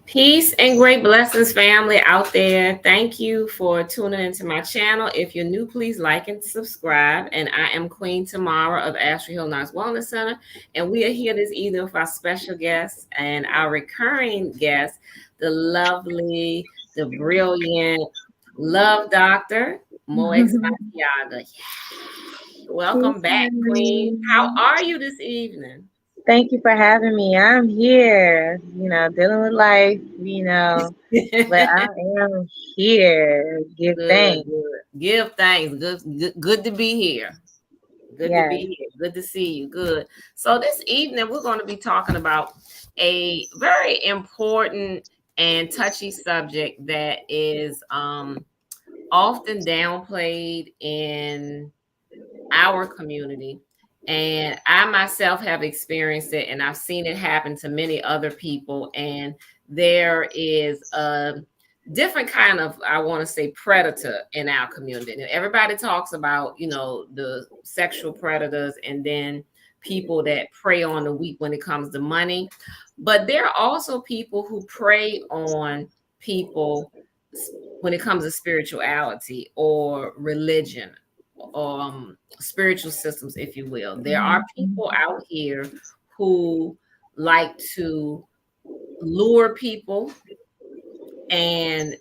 Peace and great blessings, family out there. Thank you for tuning into my channel. If you're new, please like and subscribe. And I am Queen Tamara of Ashley Hill Nice Wellness Center. And we are here this evening with our special guest and our recurring guest, the lovely, the brilliant Love Doctor, Moex Santiaga. Welcome Peace, back, Queen. How honey. are you this evening? Thank you for having me. I'm here, dealing with life, but I am here. Give Good, thanks. good. Give thanks. Good to be here. Good to Yes. be here. Good to see you. Good. So this evening we're going to be talking about a very important and touchy subject that is often downplayed in our community. And I myself have experienced it and I've seen it happen to many other people. And there is a different kind of, I want to say, predator in our community. And everybody talks about, the sexual predators and then people that prey on the weak when it comes to money. But there are also people who prey on people when it comes to spirituality or religion, spiritual systems, if you will. There are people out here who like to lure people and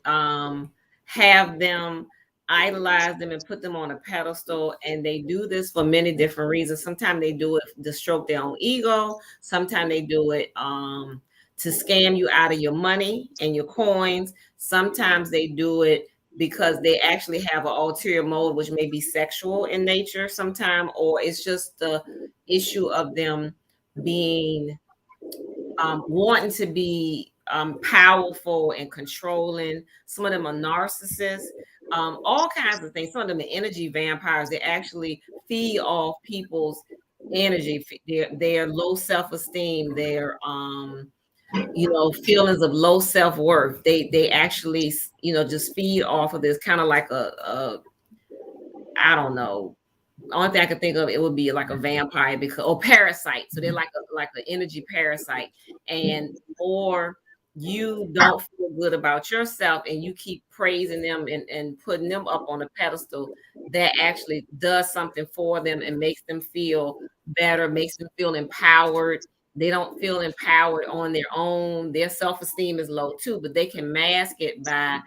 have them idolize them and put them on a pedestal. And they do this for many different reasons. Sometimes they do it to stroke their own ego. Sometimes they do it to scam you out of your money and your coins. Sometimes they do it because they actually have an ulterior motive, which may be sexual in nature sometime, or it's just the issue of them being wanting to be powerful and controlling. Some of them are narcissists, all kinds of things. Some of them are energy vampires. They actually feed off people's energy, their low self-esteem, their feelings of low self-worth. They actually just feed off of this, kind of like a I don't know, only thing I could think of, it would be like a vampire, because or parasite. So they're like an energy parasite. And or you don't feel good about yourself and you keep praising them and putting them up on a pedestal, that actually does something for them and makes them feel better, makes them feel empowered. They don't feel empowered on their own. Their self-esteem is low too, but they can mask it by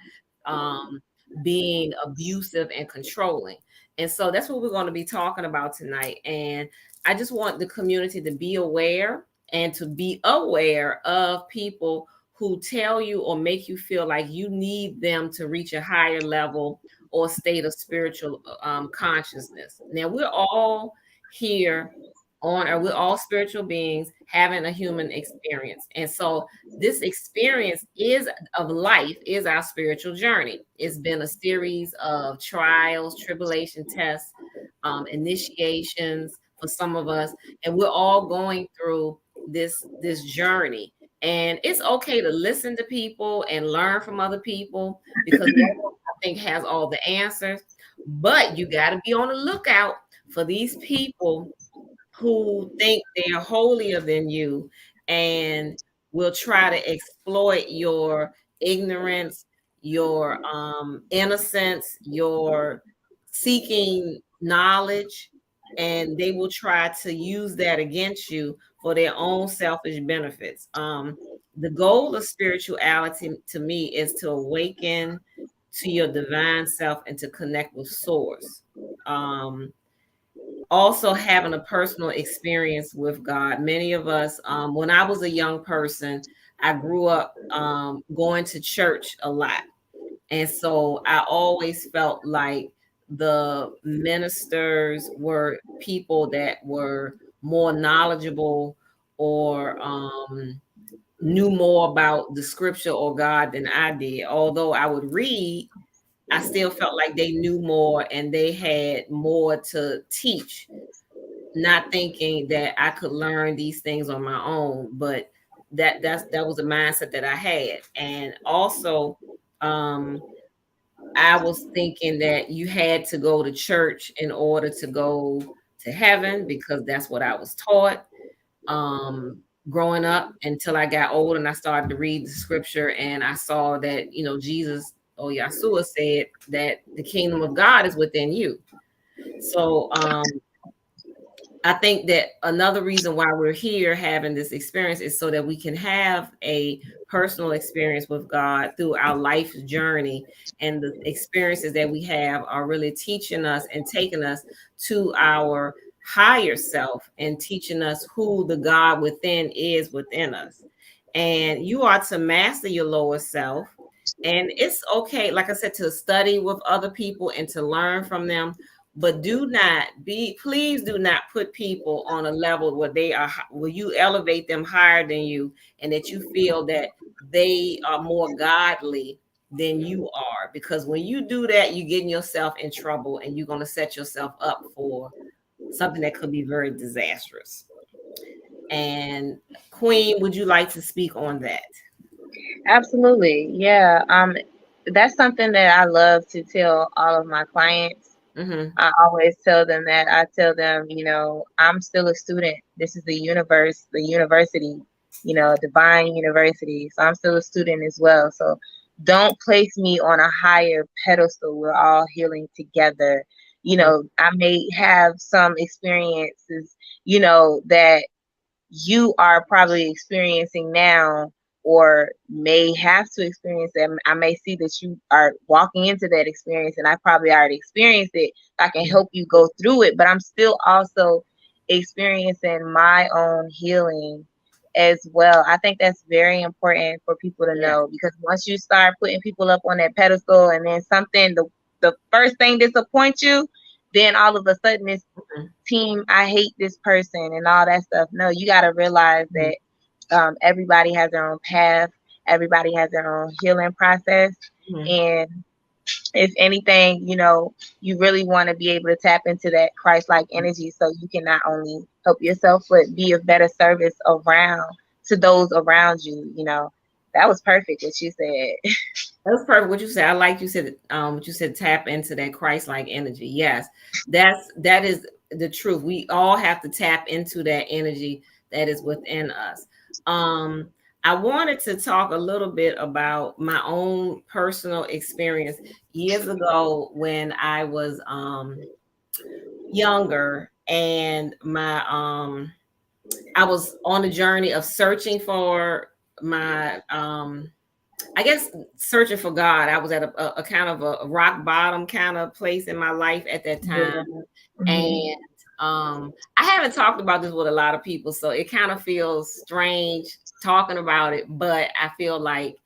um, being abusive and controlling. And so that's what we're going to be talking about tonight. And I just want the community to be aware and to be aware of people who tell you or make you feel like you need them to reach a higher level or state of spiritual consciousness. Now, we're all here on, or we're all spiritual beings having a human experience. And so this experience is of life is our spiritual journey. It's been a series of trials, tribulation tests, initiations for some of us, and we're all going through this journey. And it's okay to listen to people and learn from other people, because no one, I think, has all the answers. But you got to be on the lookout for these people who think they're holier than you and will try to exploit your ignorance, your innocence, your seeking knowledge, and they will try to use that against you for their own selfish benefits. The goal of spirituality to me is to awaken to your divine self and to connect with source. Also having a personal experience with God. Many of us, when I was a young person, I grew up going to church a lot. And so I always felt like the ministers were people that were more knowledgeable or knew more about the scripture or God than I did. Although I would read, I still felt like they knew more and they had more to teach, not thinking that I could learn these things on my own. But that was a mindset that I had. And also I was thinking that you had to go to church in order to go to heaven, because that's what I was taught. growing up until I got old and I started to read the scripture, and I saw that, Jesus, or Yahshua, said that the kingdom of God is within you. So I think that another reason why we're here having this experience is so that we can have a personal experience with God through our life journey. And the experiences that we have are really teaching us and taking us to our higher self and teaching us who the God within is within us. And you are to master your lower self. And it's okay, like I said, to study with other people and to learn from them, but please do not put people on a level where you elevate them higher than you, and that you feel that they are more godly than you are. Because when you do that, you're getting yourself in trouble, and you're going to set yourself up for something that could be very disastrous. And Queen, would you like to speak on that? Absolutely. Yeah. That's something that I love to tell all of my clients. Mm-hmm. I always tell them that. I tell them, I'm still a student. This is the universe, the university, a divine university. So I'm still a student as well. So don't place me on a higher pedestal. We're all healing together. I may have some experiences, that you are probably experiencing now, or may have to experience it. I may see that you are walking into that experience and I probably already experienced it. I can help you go through it, but I'm still also experiencing my own healing as well. I think that's very important for people to Yeah. know, because once you start putting people up on that pedestal and then the first thing disappoints you, then all of a sudden it's team, I hate this person and all that stuff. No, you got to realize Mhm. that everybody has their own path, everybody has their own healing process. Mhm. And if anything, you really want to be able to tap into that Christ like energy so you can not only help yourself, but be of better service around to those around you. That was perfect what you said. That's perfect. What you said, I like what you said, tap into that Christ-like energy. Yes, that is the truth. We all have to tap into that energy that is within us. Um, I wanted to talk a little bit about my own personal experience years ago when I was younger, and my I was on a journey of searching for my I guess searching for God. I was at a kind of a rock bottom kind of place in my life at that time. Yeah. Mhm. And I haven't talked about this with a lot of people, so it kind of feels strange talking about it, but I feel like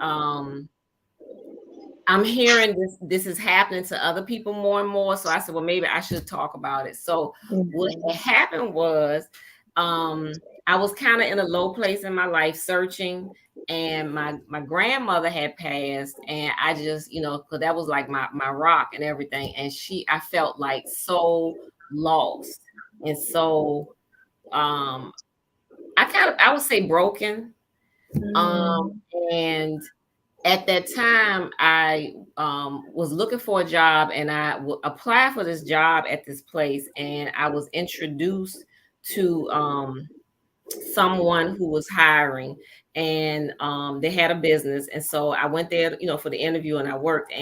um I'm hearing this is happening to other people more and more. So I said, well, maybe I should talk about it. So what Mhm. had happened was I was kind of in a low place in my life searching, and my grandmother had passed, and I just, because that was like my rock and everything. And I felt like so lost. And so um I would say broken. Um Mhm. and at that time, I was looking for a job, and applied for this job at this place, and I was introduced to someone who was hiring, and they had a business, and so I went there, for the interview, and I worked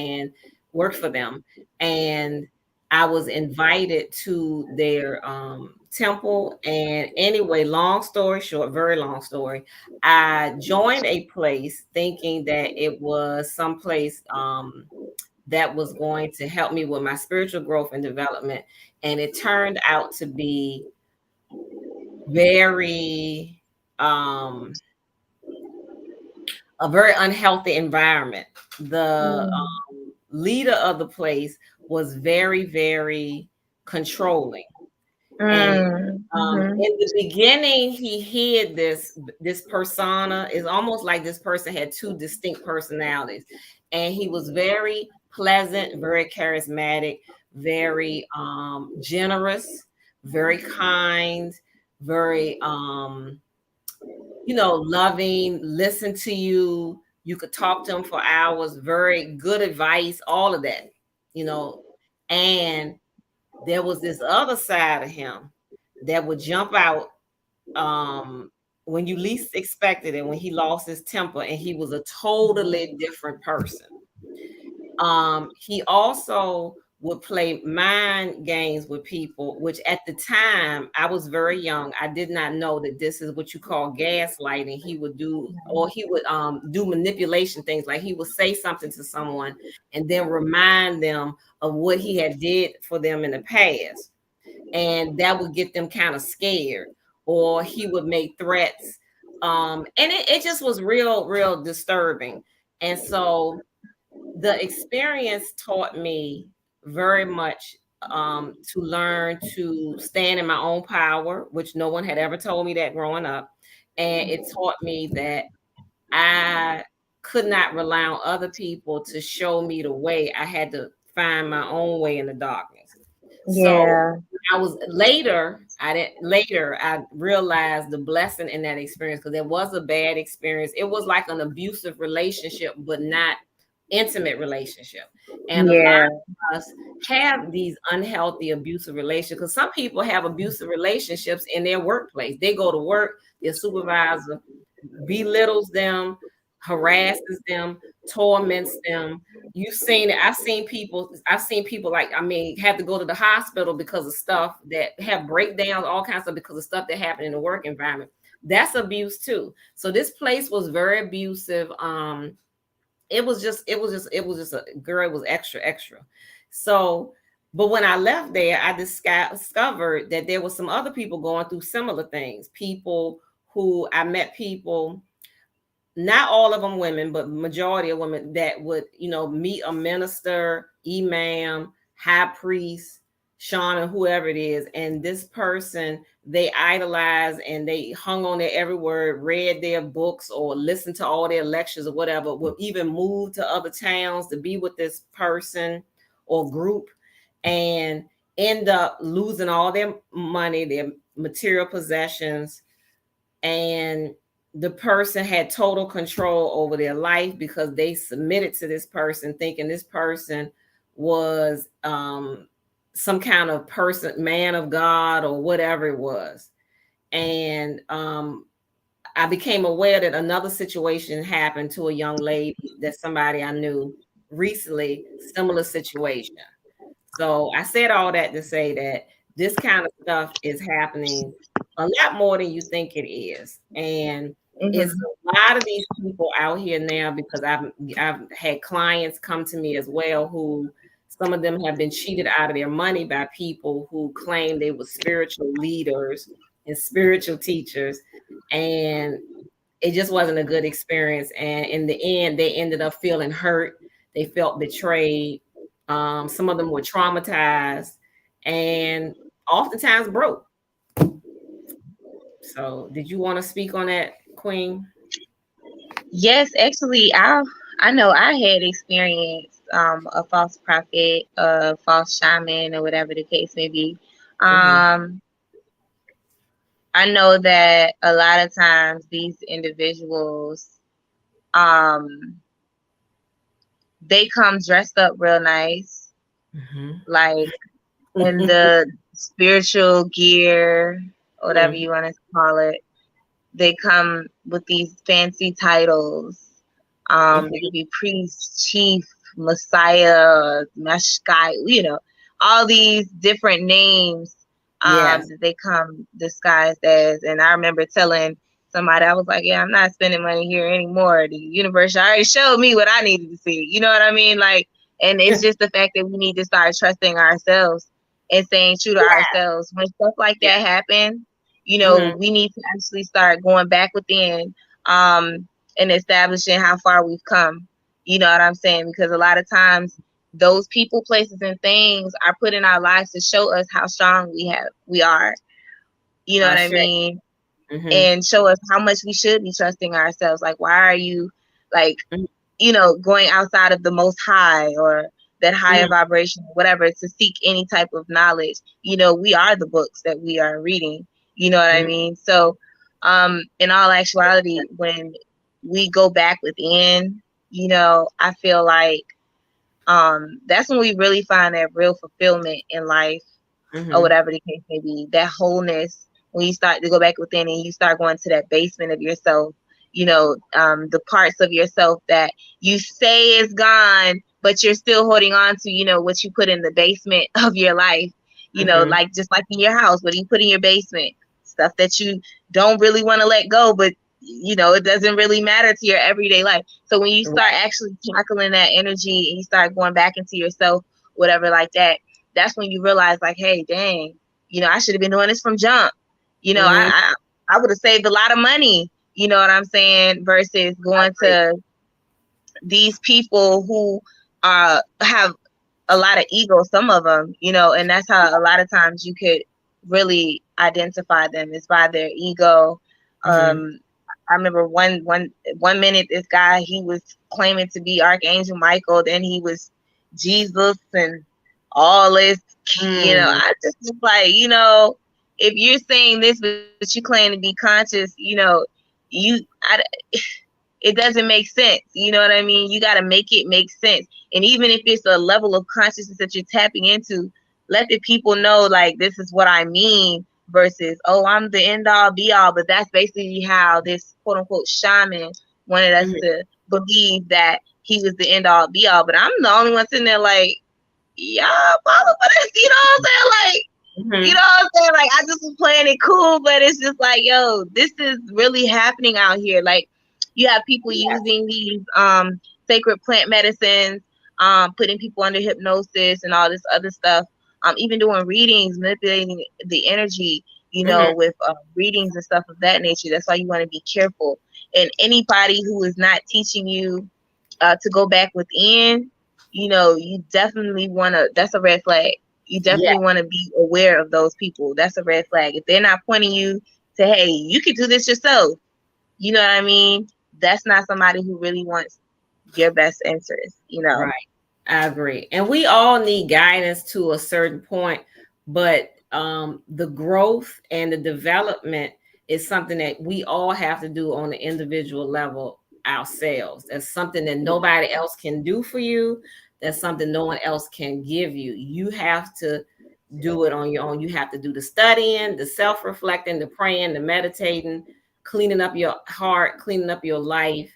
for them, and I was invited to their temple. And anyway, long story short, very long story, I joined a place thinking that it was some place that was going to help me with my spiritual growth and development, and it turned out to be very um a very unhealthy environment. The Mhm. leader of the place was very, very controlling. And Mhm. in the beginning, he hid this persona. It's almost like this person had two distinct personalities, and he was very pleasant, very charismatic, very generous, very kind, very loving, listen to you. You could talk to him for hours, very good advice, all of that, you know. And there was this other side of him that would jump out. Um, when you least expected it, when he lost his temper and he was a totally different person. He also would play mind games with people, which at the time I was very young. I did not know that this is what you call gaslighting. He would do, or he would do manipulation things, like he would say something to someone and then remind them of what he had did for them in the past, and that would get them kind of scared. Or he would make threats, and it just was real disturbing. And so the experience taught me very much, to learn to stand in my own power, which no one had ever told me that growing up. And it taught me that I could not rely on other people to show me the way. I had to find my own way in the darkness. So Yeah. I was later I realized the blessing in that experience, because it was a bad experience. It was like an abusive relationship, but not intimate relationship. And a lot Yeah. of us have these unhealthy abusive relationships, because some people have abusive relationships in their workplace. They go to work, their supervisor belittles them, harasses them, torments them. You've seen it. I've seen people like, I mean, have to go to the hospital because of stuff, that have breakdowns, all kinds of stuff, because of stuff that happened in the work environment. That's abuse too. So this place was very abusive. It was just a girl. It was extra. So, but when I left there, I discovered that there was some other people going through similar things. People who I met, people, not all of them women, but majority of women, that would, meet a minister, imam, high priest, shaman, whoever it is. And this person, they idolized and they hung on their every word, read their books or listened to all their lectures or whatever, would even move to other towns to be with this person or group, and end up losing all their money, their material possessions. And the person had total control over their life because they submitted to this person, thinking this person was, some kind of person, man of God or whatever it was. And I became aware that another situation happened to a young lady, that somebody I knew recently, similar situation. So I said all that to say that this kind of stuff is happening a lot more than you think it is. And it's Hmm. a lot of these people out here now, because I've had clients come to me as well, who, some of them have been cheated out of their money by people who claim they were spiritual leaders and spiritual teachers. And it just wasn't a good experience. And in the end, they ended up feeling hurt. They felt betrayed. Some of them were traumatized and oftentimes broke. So, did you want to speak on that, Queen? Yes, actually, I know I had experienced a false prophet, a false shaman, or whatever the case may be. Mm-hmm. Um, I know that a lot of times these individuals, um, they come dressed up real nice, Mm-hmm. like in the spiritual gear, whatever you want to call it. They come with these fancy titles. It Mm-hmm. could be priest, chief, messiah, mashkai, all these different names Yes. that they come disguised as. And I remember telling somebody, I was like, yeah, I'm not spending money here anymore. The universe already showed me what I needed to see. You know what I mean? Like, and it's just the fact that we need to start trusting ourselves and staying true to ourselves. When stuff like Yeah. that happen, Mm-hmm. we need to actually start going back within, and establishing how far we've come. You know what I'm saying? Because a lot of times those people, places, and things are put in our lives to show us how strong we are. You know what I Ashe. mean? Mm-hmm. And show us how much we should be trusting ourselves. Like, why are you like, going outside of the most high or that higher Mm-hmm. vibration, whatever, to seek any type of knowledge? We are the books that we are reading. You know what I Mm-hmm. mean? So, in all actuality, when we go back within, I feel like that's when we really find that real fulfillment in life, or Mm-hmm. whatever the case may be, that wholeness when you start to go back within and you start going to that basement of yourself, the parts of yourself that you say is gone, but you're still holding on to, what you put in the basement of your life, Mm-hmm. like just like in your house, what do you put in your basement? Stuff that you don't really want to let go, but it doesn't really matter to your everyday life. So when you start Right. actually tackling that energy and you start going back into yourself, whatever like that, that's when you realize like, hey, dang, I should have been doing this from jump. Mm-hmm. I would have saved a lot of money, you know what I'm saying, versus I going agree. to these people who have a lot of ego, some of them, and that's how a lot of times you could really identify them is by their ego. Mm-hmm. I remember one minute this guy, he was claiming to be Archangel Michael, then he was Jesus and all this, Mm. I just was like, if you're saying this but you claim to be conscious, you it doesn't make sense. You know what I mean? You got to make it make sense. And even if it's a level of consciousness that you're tapping into, let the people know, like, this is what I mean versus, oh, I'm the end all be all. But that's basically how this quote unquote shaman wanted us Mm-hmm. to believe that he was the end all be all. But I'm the only one sitting there like, y'all follow for this, you know what I'm saying? Like, you Mm-hmm. know what I'm saying? Like, I just was playing it cool, but it's just like, yo, this is really happening out here. Like, you have people Yeah. using these sacred plant medicines, putting people under hypnosis and all this other stuff. Even doing readings, manipulating the energy, Mm-hmm. with readings and stuff of that nature. That's why you want to be careful. And anybody who is not teaching you to go back within, you definitely want to, that's a red flag. You Yeah. definitely want to be aware of those people. That's a red flag. If they're not pointing you to, hey, you can do this yourself, you know what I mean? That's not somebody who really wants your best interest. Right. I agree. And we all need guidance to a certain point, but the growth and the development is something that we all have to do on the individual level ourselves. That's something that nobody else can do for you. That's something no one else can give you. You have to do it on your own. You have to do the studying, the self-reflecting, the praying, the meditating, cleaning up your heart, cleaning up your life,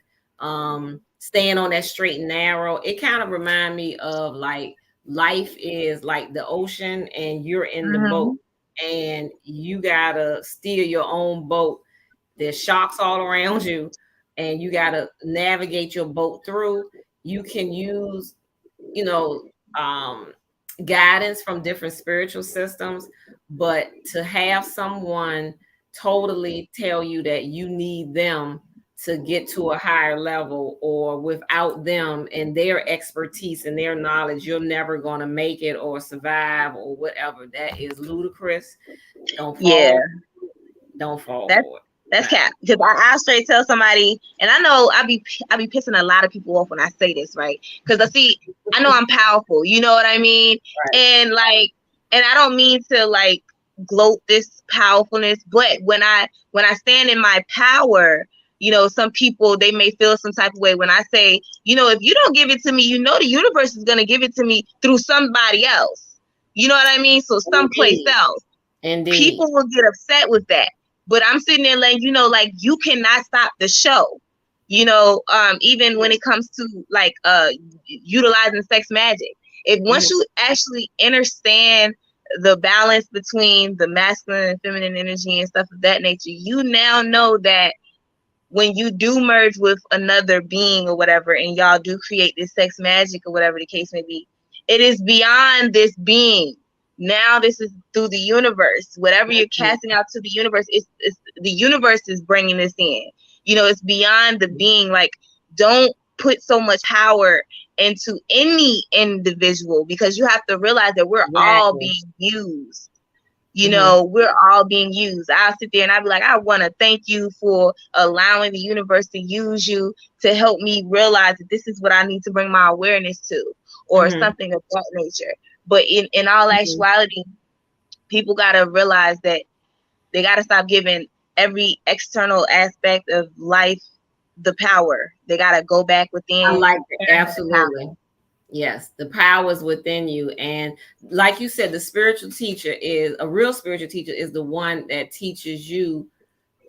staying on that straight and narrow. It kind of remind me of like life is like the ocean and you're in the boat Mm-hmm. and you gotta steer your own boat. There's sharks all around you and you gotta navigate your boat through. You can use, you know, um, guidance from different spiritual systems, but to have someone totally tell you that you need them to get to a higher level, or without them and their expertise and their knowledge, you're never going to make it or survive or whatever, that is ludicrous. Don't Yeah. fall, don't fall That's for it. that's Not. cap. Because I straight tell somebody, and I know I be pissing a lot of people off when I say this, right? Because I know I'm powerful. You know what I mean? Right. And I don't mean to like gloat this powerfulness, but when I stand in my power, some people they may feel some type of way when I say, if you don't give it to me, the universe is gonna give it to me through somebody else. You know what I mean? So someplace Indeed. else Indeed. people will get upset with that. But I'm sitting there like, like you cannot stop the show. Even when it comes to like utilizing sex magic. If once Mhm. you actually understand the balance between the masculine and feminine energy and stuff of that nature, you now know that when you do merge with another being or whatever, and y'all do create this sex magic or whatever the case may be, it is beyond this being. Now this is through the universe. Whatever you're casting out to the universe, it's the universe is bringing this in. It's beyond the being. Like, don't put so much power into any individual, because you have to realize that we're all Exactly. being used. Hmm. We're all being used. I'll sit there and I'll be like, I want to thank you for allowing the universe to use you to help me realize that this is what I need to bring my awareness to, or Hmm. something of that nature. But in all Hmm. actuality, people got to realize that they got to stop giving every external aspect of life the power. They got to go back I within like and it. turn that power. Absolutely. Yes, the power is within you. And like you said, the spiritual teacher is a real spiritual teacher is the one that teaches you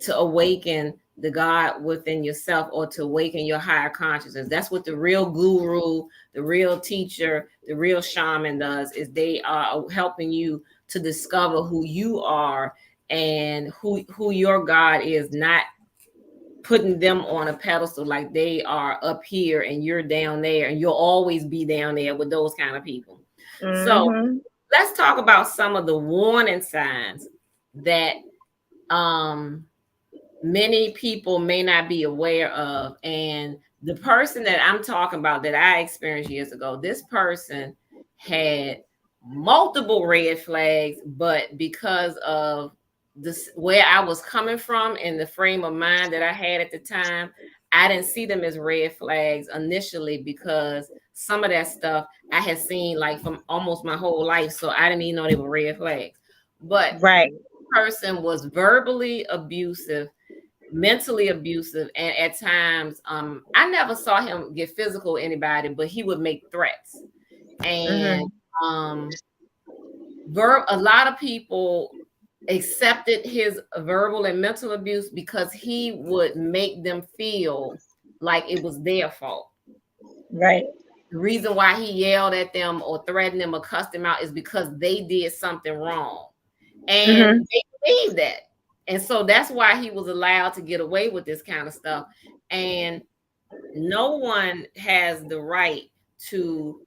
to awaken the God within yourself or to awaken your higher consciousness. That's what the real guru, the real teacher, the real shaman does is they are helping you to discover who you are and who your God is, not putting them on a pedestal like they are up here and you're down there and you'll always be down there with those kind of people. So Mm-hmm. let's talk about some of the warning signs that um many people may not be aware of. And the person that I'm talking about that I experienced years ago, this person had multiple red flags, but because of this where I was coming from and the frame of mind that I had at the time, I didn't see them as red flags initially because some of that stuff I had seen like from almost my whole life. So I didn't even know they were red flags. But Right. person was verbally abusive, mentally abusive, and at times I never saw him get physical with anybody, but he would make threats. And Mm-hmm. um a lot of people accepted his verbal and mental abuse because he would make them feel like it was their fault. Right. The reason why he yelled at them or threatened them or cussed them out is because they did something wrong. And Mm-hmm. they believe that. And so that's why he was allowed to get away with this kind of stuff. And no one has the right to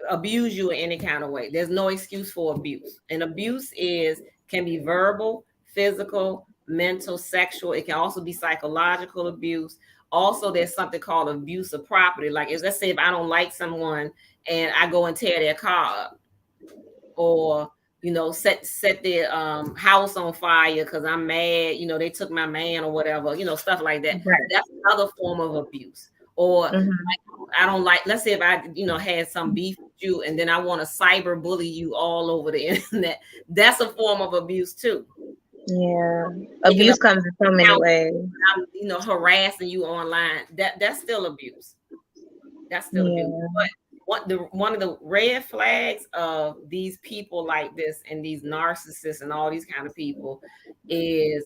abuse you in any kind of way. There's no excuse for abuse. And abuse is can be verbal, physical, mental, sexual. It can also be psychological abuse. Also, there's something called abuse of property. Like, if, let's say if I don't like someone and I go and tear their car up, or set their house on fire because I'm mad, they took my man or whatever, stuff like that. Right. That's another form of abuse. Or Mm-hmm. like, I don't like, let's say if I had some beef with you and then I want to cyber bully you all over the internet, that's a form of abuse too. Yeah. Taking up Abuse comes in so many account, ways. I'm harassing you online, that's still abuse. That's still abuse. Yeah. But one of the red flags of these people like this and these narcissists and all these kind of people is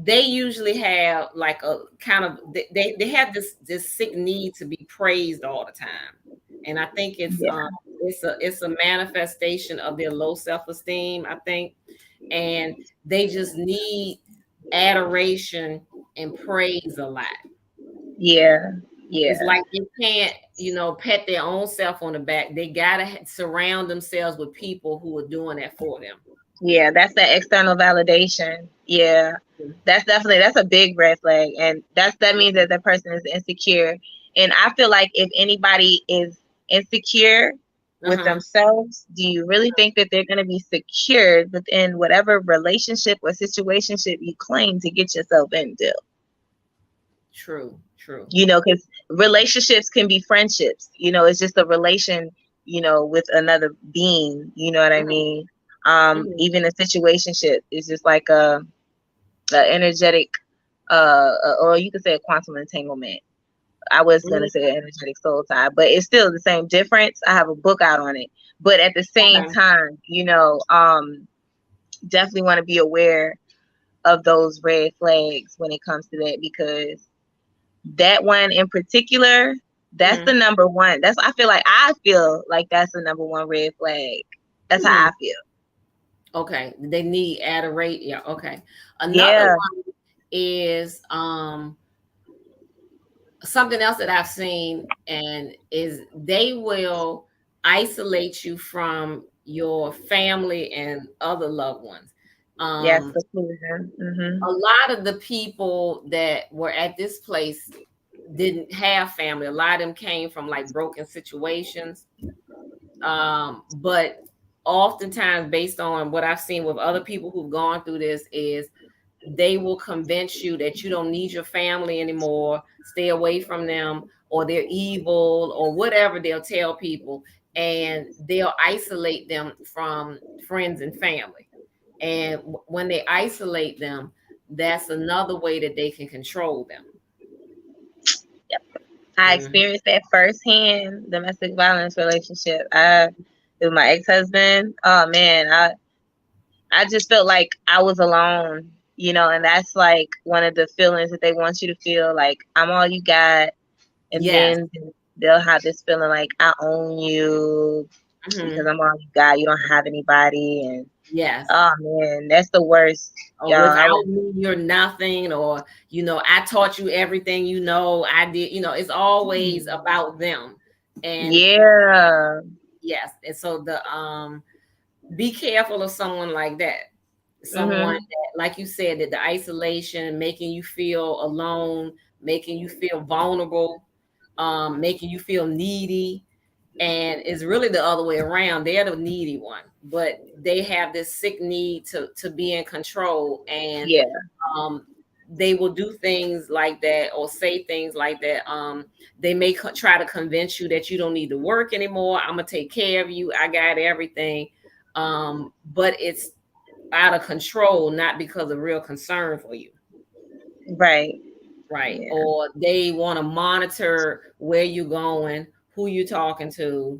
they usually have like a kind of they have this sick need to be praised all the time. And I think Yeah. it's a manifestation of their low self-esteem, I think. And they just need adoration and praise a lot. Yeah. It's Yeah. like they can't, pat their own self on the back. They gotta surround themselves with people who are doing that for them. Yeah. That's that external validation. Yeah. That's a big red flag. And that means that that person is insecure. And I feel like if anybody is insecure with Uh-huh. themselves, do you really think that they're gonna be secured within whatever relationship or situationship you claim to get yourself into? True, true. Because relationships can be friendships. It's just a relation, with another being. You know what I Hmm. mean? Hmm. Even a situationship is just like a energetic, or you could say a quantum entanglement. I was gonna say an energetic soul tie, but it's still the same difference. I have a book out on it, but at the same Okay. time, definitely want to be aware of those red flags when it comes to that, because that one in particular, that's the Hmm. number one. I feel like that's the number one red flag. That's how Hmm. I feel. Okay. They need adoration. Yeah. Okay. Another Yeah. one is something else that I've seen, and is they will isolate you from your family and other loved ones. Yes, Um, seclusion. a lot of the people that were at this place didn't have family. A lot of them came from like broken situations. But oftentimes, based on what I've seen with other people who've gone through this, is they will convince you that you don't need your family anymore, stay away from them, or they're evil, or whatever they'll tell people. And they'll isolate them from friends and family. And when they isolate them, that's another way that they can control them. I Mm. experienced that firsthand, domestic violence relationship. With my ex-husband. Oh man, I just felt like I was alone, and that's like one of the feelings that they want you to feel, like I'm all you got, and Yes. then they'll have this feeling like I own you because Hmm. I'm all you got. You don't have anybody, and Yes. oh man, that's the worst, Or y'all. I without was, me, you're nothing. Or, I taught you everything, I did, it's always about them. And yeah, yes. And so be careful of someone like that. Someone mhm, that, like you said, that the isolation, making you feel alone, making you feel vulnerable, making you feel needy. And it's really the other way around. They're the needy one, but they have this sick need to be in control. And yeah, um, they will do things like that or say things like that. They may try to convince you that you don't need to work anymore. I'm gonna take care of you. I got everything. But it's out of control, not because of real concern for you. right, Right. yeah, Or they want to monitor where you're going, who you're talking to.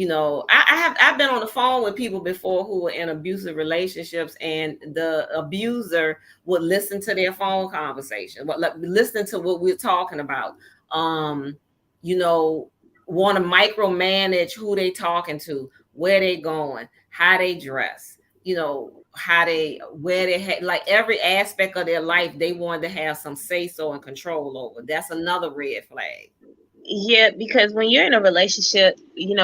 I've been on the phone with people before who were in abusive relationships, and the abuser would listen to their phone conversation, listen to what we're talking about. Um, you know, want to micromanage who they talking to, where they going, how they dress, how they where they had, like, every aspect of their life they wanted to have some say so and control over. That's another red flag. yeah. Because when you're in a relationship,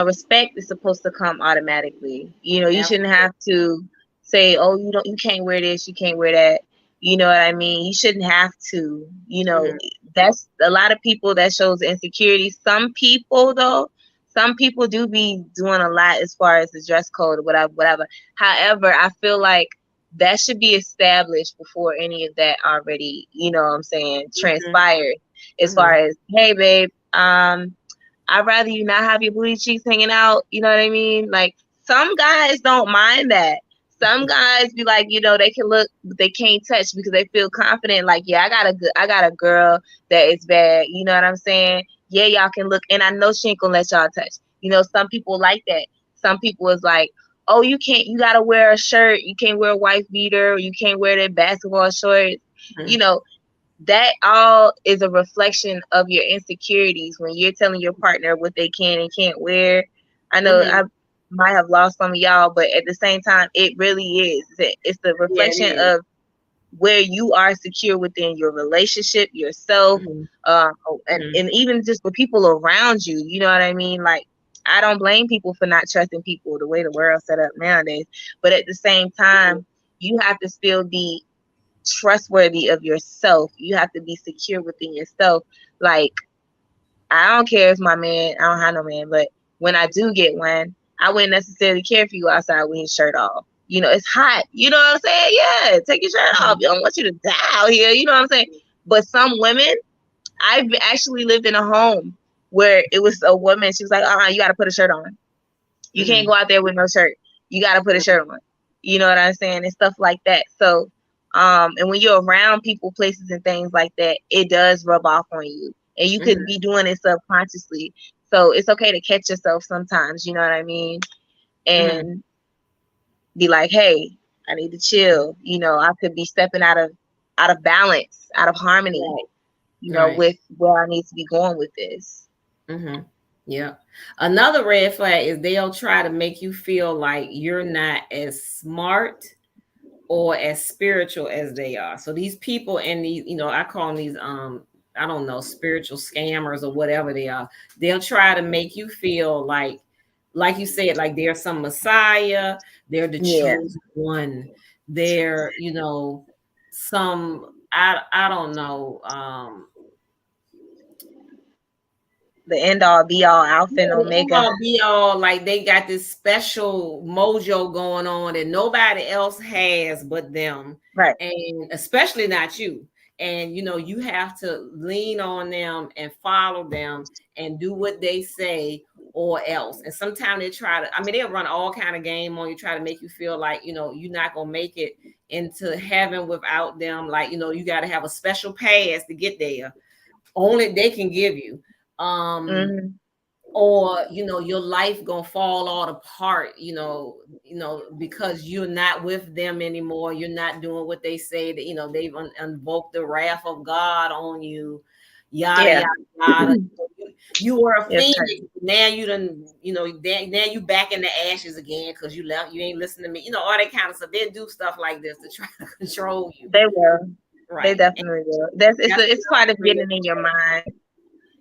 respect is supposed to come automatically. You shouldn't Absolutely. have to say, "Oh, you can't wear this, you can't wear that." You know what I mean? You shouldn't have to. Hmm. That's a lot of people that shows insecurity. Some people do be doing a lot as far as the dress code or whatever, whatever. However, I feel like that should be established before any of that already, what I'm saying, Hmm. transpired. As far Hmm. as, hey babe, I'd rather you not have your booty cheeks hanging out. You know what I mean? Like, some guys don't mind that. Some guys be like, they can look, but they can't touch because they feel confident. Like, yeah, I got a girl that is bad. You know what I'm saying? Yeah, y'all can look, and I know she ain't gonna let y'all touch. Some people like that. Some people is like, oh, you can't. You gotta wear a shirt. You can't wear a wife beater. Or you can't wear that basketball shorts. You know, that all is a reflection of your insecurities when you're telling your partner what they can and can't wear. I know Hmm. I might have lost some of y'all, but at the same time, it really is. It's the Yeah, it reflection is. of where you are secure within your relationship, yourself, Hmm. Hmm. and even just the people around you. You know what I mean? Like, I don't blame people for not trusting people the way the world's set up nowadays. But at the same time, you have to still be trustworthy of yourself. You have to be secure within yourself. Like, I don't care if my man, I don't have no man, but when I do get one, I wouldn't necessarily care if you go outside with his shirt off. It's hot. You know what I'm saying? Yeah, take your shirt off. Hmm. I don't want you to die out here. You know what I'm saying? But some women, I've actually lived in a home where it was a woman. She was like, you got to put a shirt on. You can't Hmm. go out there with no shirt. You got to put a shirt on. You know what I'm saying? And stuff like that. So, and when you're around people, places, and things like that, it does rub off on you. And you could Hmm. be doing it subconsciously. So it's okay to catch yourself sometimes. You know what I mean? Hmm. And be like, hey, I need to chill. I could be stepping out of balance, out of harmony. Right. Right. With where I need to be going with this. Hmm. Yeah. Another red flag is they'll try to make you feel like you're not as smart or as spiritual as they are. So these people in these, I call them these I don't know, spiritual scammers or whatever they are. They'll try to make you feel like you said, like they're some messiah, they're the Yeah, chosen one. They're, some I don't know, the end all be all, Alpha yeah, and the end Omega. all be all, like they got this special mojo going on that nobody else has but them, Right. and especially not you. And you have to lean on them and follow them and do what they say or else. And sometimes they try to, I mean, they'll run all kind of game on you, try to make you feel like, you're not gonna make it into heaven without them. Like, you got to have a special pass to get there. Only they can give you. um Mm-hmm. or your life gonna fall all apart, because you're not with them anymore, you're not doing what they say, that they've invoked the wrath of God on you, yada Yeah. yada yada. You were a Yes, phoenix, honey. now you done, now you back in the ashes again because you ain't listening to me, all that kind of stuff. They do stuff like this to try to control you. They will. They Right. And definitely will. It's part of that's getting in your mind.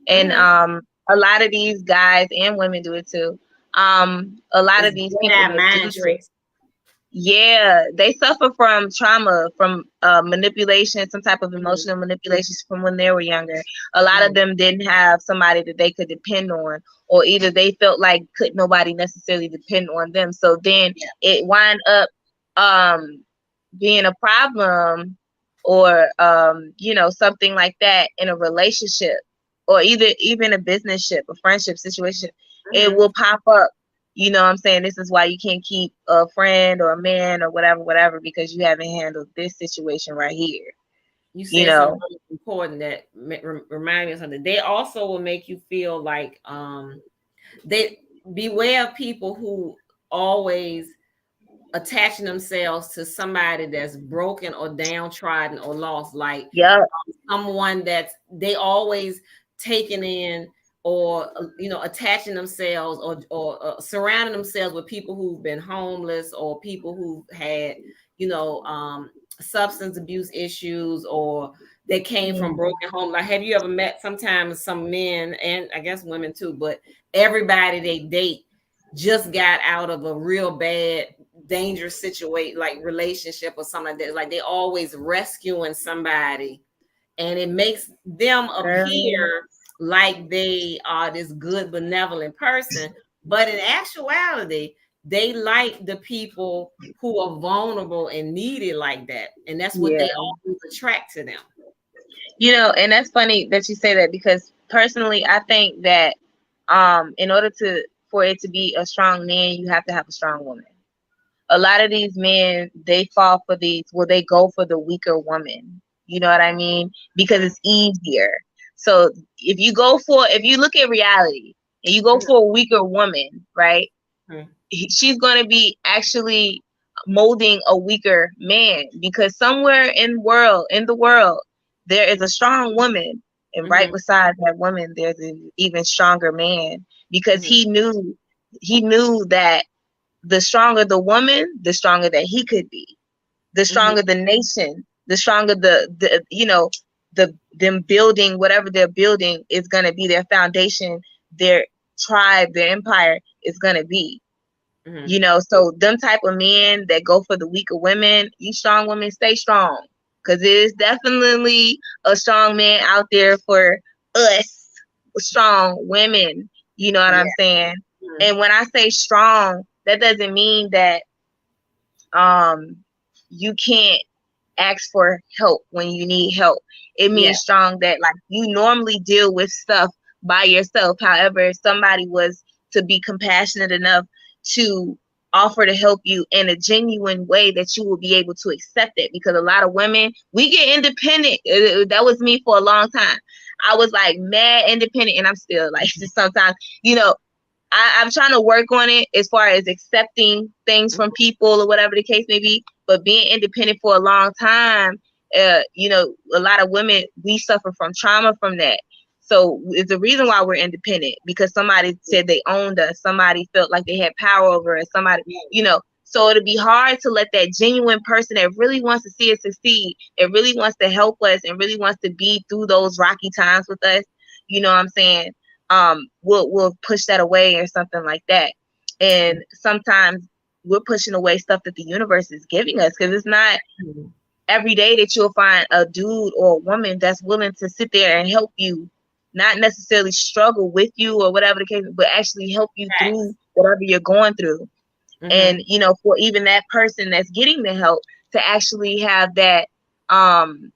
And mm-hmm. a lot of these guys and women do it too. A lot It's of these people that that do mind this, tricks. yeah, they suffer from trauma, from manipulation, some type of Mm-hmm. emotional manipulations from when they were younger. A lot of them didn't have somebody that they could depend on, or either they felt like could nobody necessarily depend on them. So then Yeah. it wind up um, being a problem, or something like that in a relationship, or either even a business ship, a friendship situation. It Mm-hmm. will pop up. You know what I'm saying? This is why you can't keep a friend or a man or whatever, because you haven't handled this situation right here. You You said something know? really important that remind me of something. They also will make you feel like they beware of people who always attaching themselves to somebody that's broken or downtrodden or lost, like Yep. someone that's they always taking in, or attaching themselves, or surrounding themselves with people who've been homeless, or people who've had you know um substance abuse issues, or they came from Mm. broken home. Like, have you ever met sometimes some men, and I guess women too, but everybody they date just got out of a real bad, dangerous situation, like relationship or something like that. Like, they always rescuing somebody, and it makes them Girl. appear like they are this good, benevolent person. But in actuality, they like the people who are vulnerable and needy like that. And that's what Yeah. they always attract to them. And that's funny that you say that, because personally I think that in order to for it to be a strong man, you have to have a strong woman. A lot of these men, they fall for these, well, they go for the weaker woman. You know what I mean? Because it's easier. So if you look at reality and you go Mhm, for a weaker woman, right? mhm, She's going to be actually molding a weaker man, because somewhere in the world there is a strong woman, and right mhm, beside that woman there's an even stronger man, because mhm, he knew that the stronger the woman, the stronger that he could be, the mhm, stronger the nation, the stronger the them building whatever they're building is going to be, their foundation, their tribe, their empire is going to be. mhm. So them type of men that go for the weaker women, you strong women, stay strong. Cause there's definitely a strong man out there for us, strong women. You know what I'm Yeah. saying? Mhm, And when I say strong, that doesn't mean that um you can't ask for help when you need help. It yeah. means strong that like you normally deal with stuff by yourself. However, if somebody was to be compassionate enough to offer to help you in a genuine way, that you will be able to accept it. Because a lot of women, we get independent. That was me for a long time. I was like mad independent, and I'm still like just sometimes, you know, I'm trying to work on it as far as accepting things from people or whatever the case may be. But being independent for a long time, a lot of women, we suffer from trauma from that. So it's the reason why we're independent, because somebody said they owned us, somebody felt like they had power over us, somebody, So it'll be hard to let that genuine person that really wants to see us succeed, it really wants to help us, and really wants to be through those rocky times with us. You know what I'm saying? We'll push that away or something like that. And sometimes we're pushing away stuff that the universe is giving us, because it's not Mhm. every day that you'll find a dude or a woman that's willing to sit there and help you, not necessarily struggle with you or whatever the case, but actually help you through Facts. whatever you're going through. And Mhm. for even that person that's getting the help to actually have that um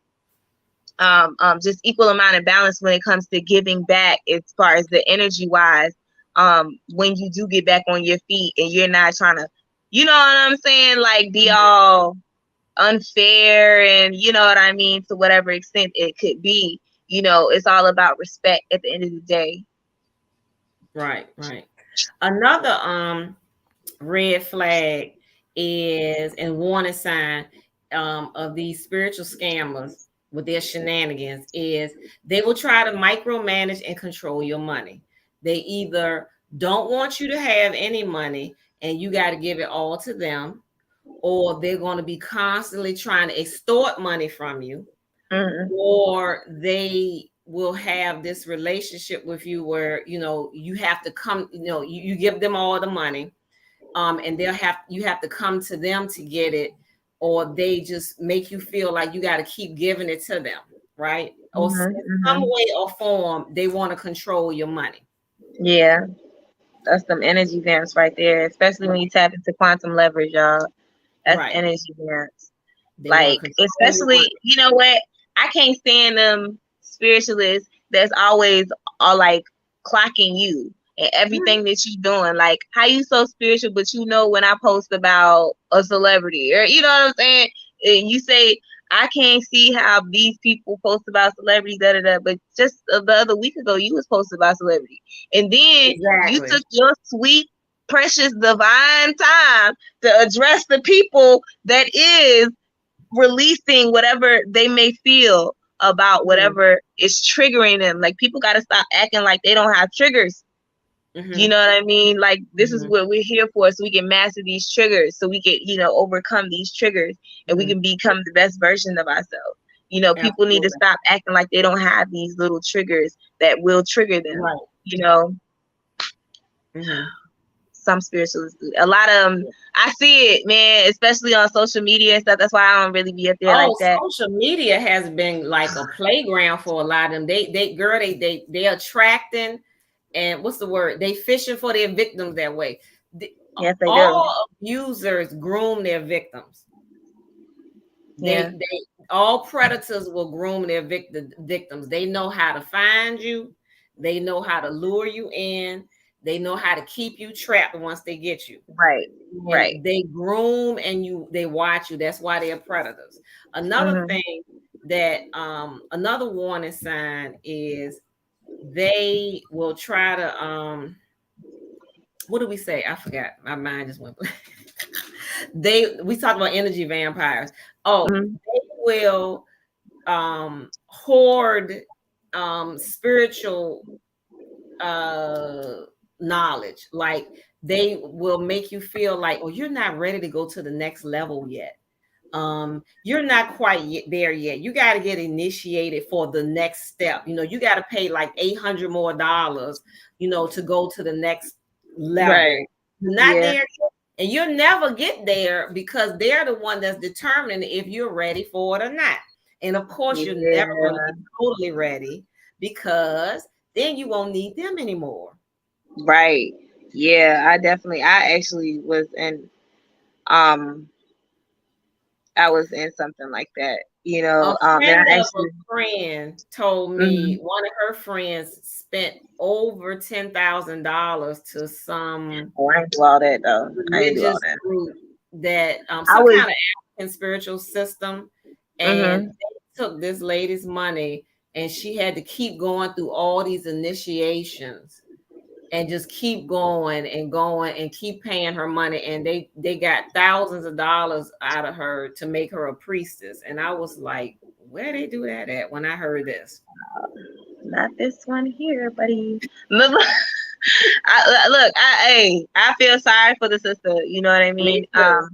just equal amount of balance when it comes to giving back, as far as the energy wise, when you do get back on your feet, and you're not trying to, you know what I'm saying, like be Mhm. all unfair, and you know what I mean, to whatever extent it could be. It's all about respect at the end of the day. Right, right. Another red flag is and warning sign of these spiritual scammers with their shenanigans is they will try to micromanage and control your money. They either don't want you to have any money and you got to give it all to them, or they're going to be constantly trying to extort money from you, or they will have this relationship with you where you have to come, you give them all the money, and you have to come to them to get it, or they just make you feel like you got to keep giving it to them, right? Or in some way or form they want to control your money. Yeah, that's some energy vamps right there, especially when you tap into quantum leverage, y'all. That's Right. energy vamps. They want Like, to control your especially, money. you know what? I can't stand them spiritualists that's always all like clocking you and everything that you doing. Like, how you so spiritual, but when I post about a celebrity, or you know what I'm saying? And you say, I can't see how these people post about celebrity, da da da. But just the other week ago, you was posting about celebrity, and then you Exactly. took your sweet, precious, divine time to address the people that is releasing whatever they may feel about whatever is triggering them. Like, people got to stop acting like they don't have triggers. You know what I mean? Like, this is what we're here for, so we can master these triggers, so we can, overcome these triggers, and we can become the best version of ourselves. People need to Absolutely. stop acting like they don't have these little triggers that will trigger them. Right. Some spiritualists do. A lot of them, I see it, man, especially on social media and stuff. That's why I don't really be up there like Oh, that. social media has been like a playground for a lot of them. They attracting, and what's the word? They fishing for their victims that way. Yes, they do. All abusers groom their victims. Yeah. They all predators will groom their victims. They know how to find you. They know how to lure you in. They know how to keep you trapped once they get you. Right. Right. And they groom and they watch you. That's why they're predators. Another thing that another warning sign is they will try to what do we say? I forgot. My mind just went we talked about energy vampires. Oh, they will hoard spiritual knowledge. Like, they will make you feel like, oh, you're not ready to go to the next level yet. You're not quite there yet. You got to get initiated for the next step. You got to pay like $800 more, to go to the next level. Right. You're not there yet, and you'll never get there because they're the one that's determining if you're ready for it or not. And of course, you're never going to be totally ready, because then you won't need them anymore. Right. Yeah, I actually was in I was in something like that, A and friend I of a actually friend told me one of her friends spent over $10,000 to some I ain't do all that though. I ain't do all religious that. group that I some was kind of African spiritual system, and they took this lady's money, and she had to keep going through all these initiations and just keep going and keep paying her money, and they got thousands of dollars out of her to make her a priestess. And I was like, where they do that at? When I heard this, not this one here, buddy. Look, I feel sorry for the sister. You know what I mean? me too.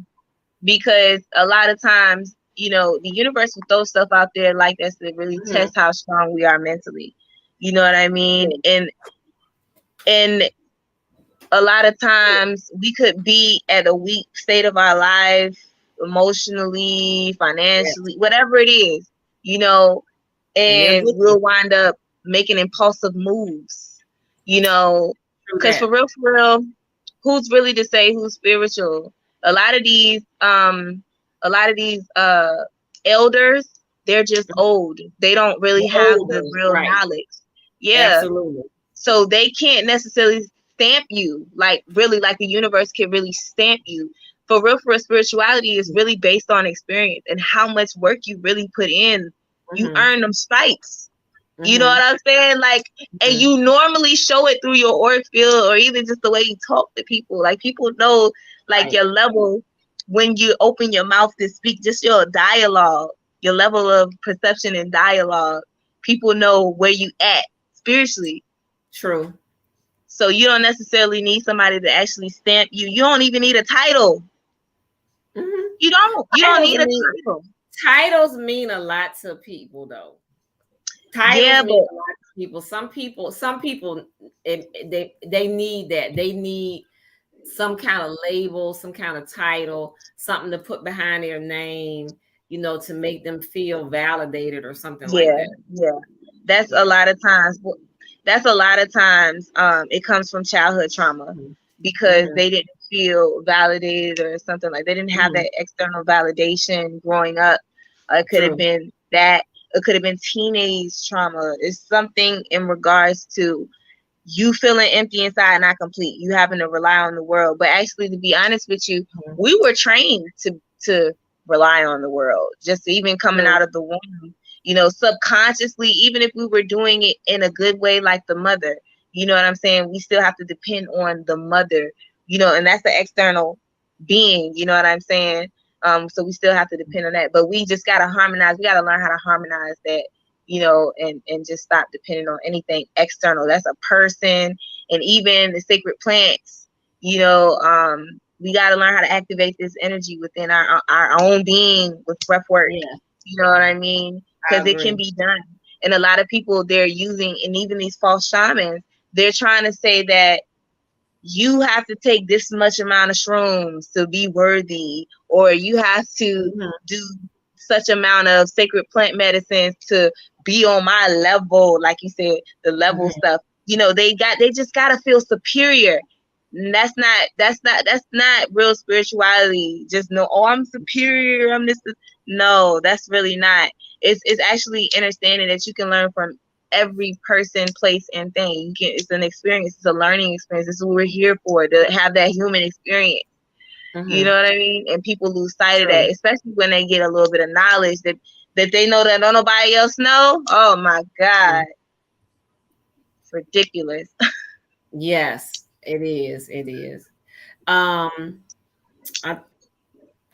Because a lot of times, the universe will throw stuff out there like this to really test how strong we are mentally. You know what I mean? And a lot of times we could be at a weak state of our life, emotionally, financially, whatever it is, and we'll wind up making impulsive moves, because for real, who's really to say who's spiritual? A lot of these elders, they're just old. They don't really have the real knowledge. Yeah. Absolutely. So they can't necessarily stamp you, like really, like the universe can really stamp you. For real, spirituality is really based on experience and how much work you really put in. You earn them stripes. You know what I'm saying? Like, and you normally show it through your auric field or even just the way you talk to people. Like, people know, like, Right. your level when you open your mouth to speak, just your dialogue, your level of perception and dialogue. People know where you at spiritually. True. So you don't necessarily need somebody to actually stamp you. You don't even need a title. Mm-hmm. You don't. You don't Titles need a mean title. titles mean a lot to people, though. Titles Yeah, mean but a lot to people. Some people, they need that. They need some kind of label, some kind of title, something to put behind their name, to make them feel validated or something like yeah, that. yeah. That's a Yeah. lot of times. That's a lot of times. It comes from childhood trauma because Mm-hmm. they didn't feel validated or something like they didn't have Mm-hmm. that external validation growing up. It could have True. been that. It could have been teenage trauma. It's something in regards to you feeling empty inside, not complete. You having to rely on the world. But actually, to be honest with you, Mm-hmm. we were trained to rely on the world. Just even coming True. out of the womb, subconsciously, even if we were doing it in a good way, like the mother, you know what I'm saying? We still have to depend on the mother, and that's the external being, you know what I'm saying? So we still have to depend on that. But we just gotta harmonize. We gotta learn how to harmonize that, and just stop depending on anything external. That's a person, and even the sacred plants, we got to learn how to activate this energy within our own being with breath work. Yeah, You know what I mean? I Because it can agree. be done. And a lot of people, they're using, and even these false shamans, they're trying to say that you have to take this much amount of shrooms to be worthy, or you have to Mm-hmm. do such amount of sacred plant medicines to be on my level, like you said, the level Mm-hmm. stuff. They just gotta feel superior. And that's not real spirituality. Just know, oh, I'm superior. I'm this. No, that's really not. It's actually understanding that you can learn from every person, place, and thing. It's an experience. It's a learning experience. This is what we're here for, to have that human experience. You Mm-hmm. know what I mean? And people lose sight of that, True. especially when they get a little bit of knowledge that they know that don't nobody else know. Oh my God, it's ridiculous. Yes, it is. It is. Um, I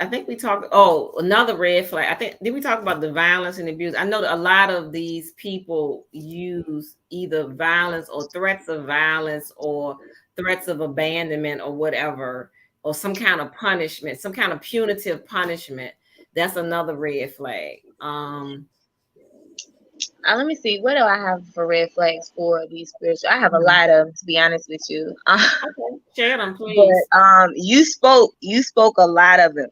I think we talked. Oh, another red flag. I think did we talk about the violence and abuse? I know that a lot of these people use either violence or threats of violence or threats of abandonment or whatever, or some kind of punishment, some kind of punitive punishment. That's another red flag. Let me see. What do I have for red flags for these spiritual? I have a Mhm. lot of them, to be honest with you. Okay, share them, But please. you spoke a lot of them.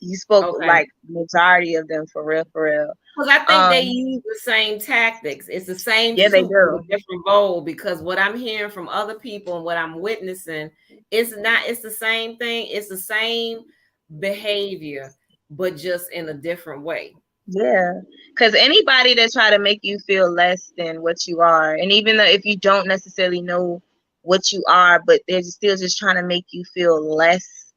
You spoke Okay. like majority of them, for real, for real. Because I think they Um, use the same tactics. It's the same yeah, they soup with a do. different bowl. Because what I'm hearing from other people and what I'm witnessing, it's not. It's the same thing. It's the same behavior, but just in a different way. Yeah, because anybody that try to make you feel less than what you are, and even though if you don't necessarily know what you are, but they're still just trying to make you feel less,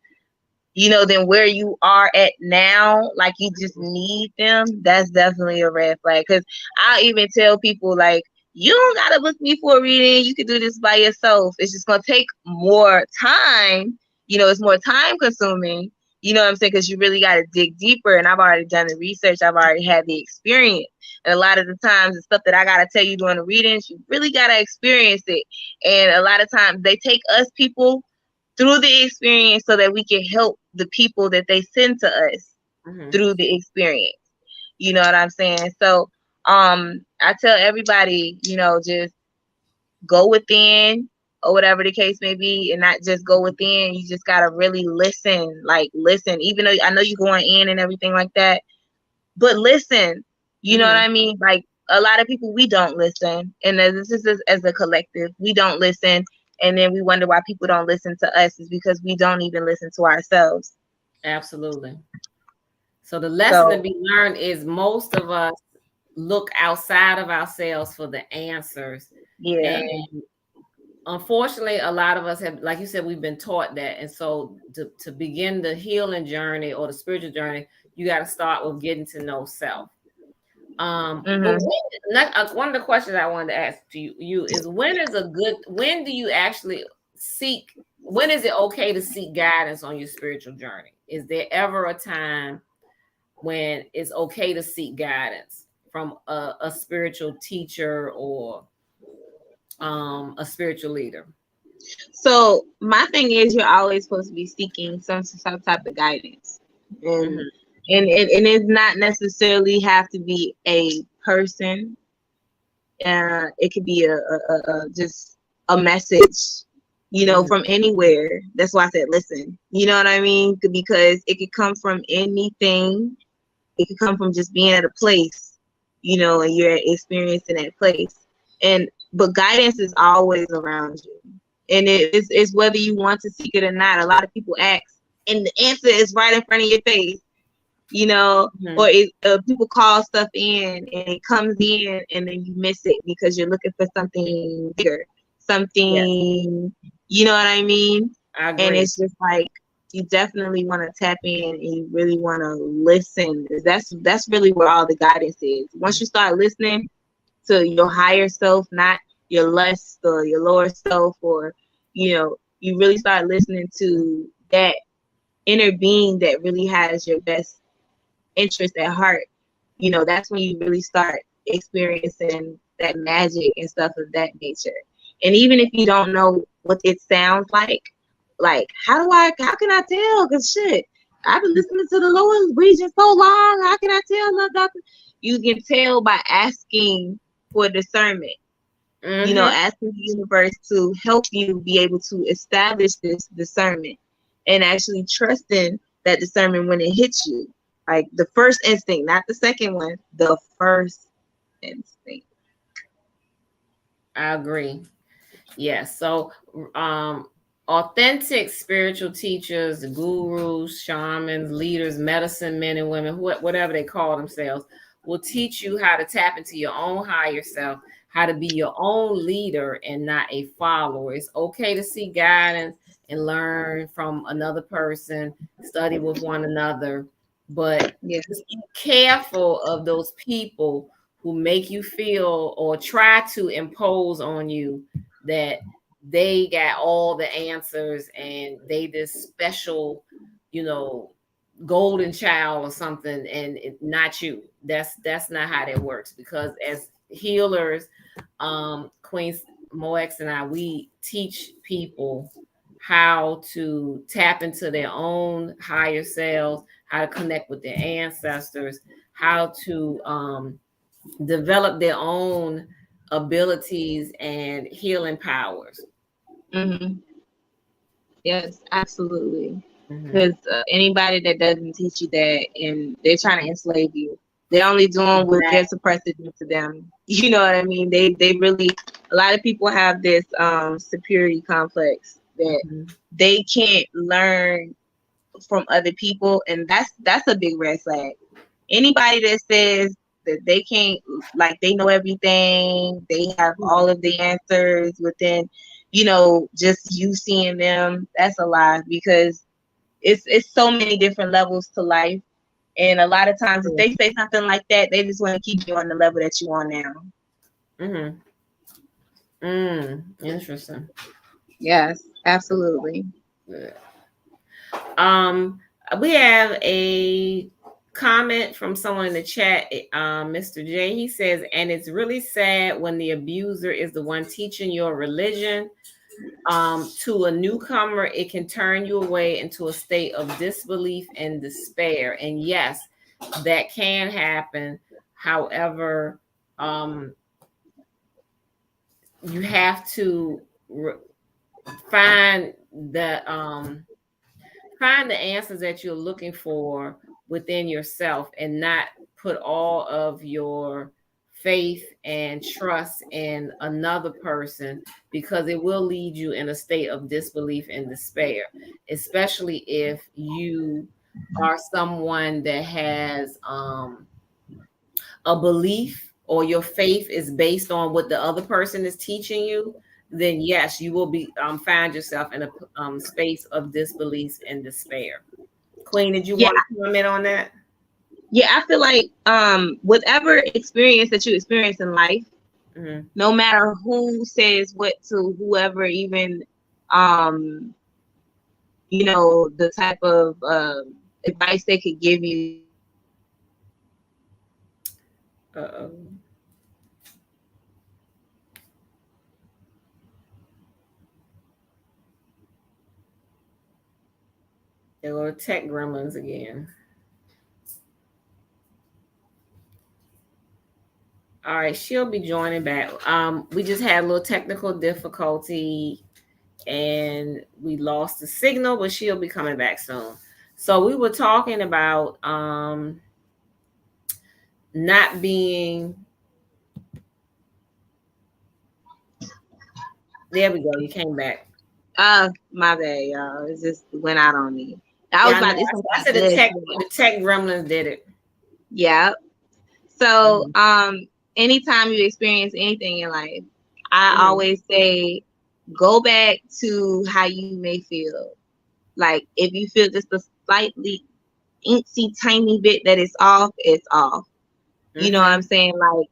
than where you are at now, like you just need them, that's definitely a red flag. Because I'll even tell people, like, you don't gotta book me for a reading. You can do this by yourself. It's just gonna take more time. It's more time consuming. You know what I'm saying? Because you really gotta dig deeper. And I've already done the research. I've already had the experience. And a lot of the times, the stuff that I gotta tell you during the readings, you really gotta experience it. And a lot of times, they take us people through the experience so that we can help the people that they send to us Hmm. through the experience. You know what I'm saying? So I tell everybody, just go within, or whatever the case may be, and not just go within. You just gotta really listen, like listen, even though I know you're going in and everything like that, but listen, you know what Hmm. I mean? Like, a lot of people, we don't listen, and this is as a collective, we don't listen, and then we wonder why people don't listen to us. Is because we don't even listen to ourselves. Absolutely. So the lesson to So be learned is most of us look outside of ourselves for the answers, yeah, and unfortunately, a lot of us have, like you said, we've been taught that. And so to begin the healing journey or the spiritual journey, you got to start with getting to know self. But Mm-hmm. one of the questions I wanted to ask to you is when do you actually seek, when is it okay to seek guidance on your spiritual journey? Is there ever a time when it's okay to seek guidance from a spiritual teacher or a spiritual leader? So my thing is, you're always supposed to be seeking some type of guidance, and Mm-hmm. and it not necessarily have to be a person. It could be a just a message, Mm-hmm. from anywhere. That's why I said listen. You know what I mean? Because it could come from anything. It could come from just being at a place, and you're experiencing that place. And but guidance is always around you, and it's whether you want to seek it or not. A lot of people ask, and the answer is right in front of your face, Mm-hmm. or people call stuff in and it comes in and then you miss it because you're looking for something bigger, Yes, something, you know what I mean? I And agree. it's just like you definitely want to tap in and you really want to listen. That's really where all the guidance is. Once you start listening to your higher self, not your lust or your lower self, or you really start listening to that inner being that really has your best interest at heart, that's when you really start experiencing that magic and stuff of that nature. And even if you don't know what it sounds like how can I tell? Because shit, I've been listening to the lower region so long. How can I tell? Nothing. You can tell by asking for discernment. Mm-hmm. Asking the universe to help you be able to establish this discernment and actually trusting that discernment when it hits you. Like the first instinct, not the second one, the first instinct. I agree. Yes. So, authentic spiritual teachers, gurus, shamans, leaders, medicine men and women, whatever they call themselves, will teach you how to tap into your own higher self, how to be your own leader and not a follower. It's okay to seek guidance and learn from another person, study with one another, but Yeah. just be careful of those people who make you feel or try to impose on you that they got all the answers and they this special, you know, golden child or something, and not you. That's not how that works. Because as healers, Queen Moex and I, we teach people how to tap into their own higher selves, how to connect with their ancestors, how to develop their own abilities and healing powers. Hmm. Yes, absolutely. Hmm. Because anybody that doesn't teach you that, and they're trying to enslave you, they're only doing what their Exactly. suppressor do to them. You know what I mean? They really, a lot of people have this superiority complex that Mhm. they can't learn from other people, and that's a big red flag. Anybody that says that they can't, like they know everything, they have all of the answers within, just you seeing them, that's a lie. Because it's so many different levels to life, and a lot of times if they say something like that, they just want to keep you on the level that you on now. Mm-hmm. Interesting. Yes, absolutely. Good. Um, we have a comment from someone in the chat, Mr. J. He says, and it's really sad when the abuser is the one teaching your religion. To a newcomer, it can turn you away into a state of disbelief and despair. And yes, that can happen. However, um, you have to find the find the answers that you're looking for within yourself and not put all of your faith and trust in another person, because it will lead you in a state of disbelief and despair, especially if you are someone that has a belief or your faith is based on what the other person is teaching you. Then yes, you will be find yourself in a space of disbelief and despair. Queen, did you Yeah, want to comment on that? Yeah, I feel like whatever experience that you experience in life, Mm-hmm. no matter who says what to whoever, even um the type of advice they could give you, you have to always ask for that discernment in that situation. Uh-oh. There go tech gremlins again. All right, she'll be joining back. We just had a little technical difficulty and we lost the signal, but she'll be coming back soon. So we were talking about not being. There we go. You came back. My bad, y'all. It just went out on me. I was Yeah, I know. about this I something said good. the tech gremlins did it. Yeah. So, Mm-hmm. anytime you experience anything in life, I Mm-hmm. always say go back to how you may feel. Like if you feel just a slightly incy tiny bit that it's off, it's off. You know what I'm Mm-hmm. saying? Like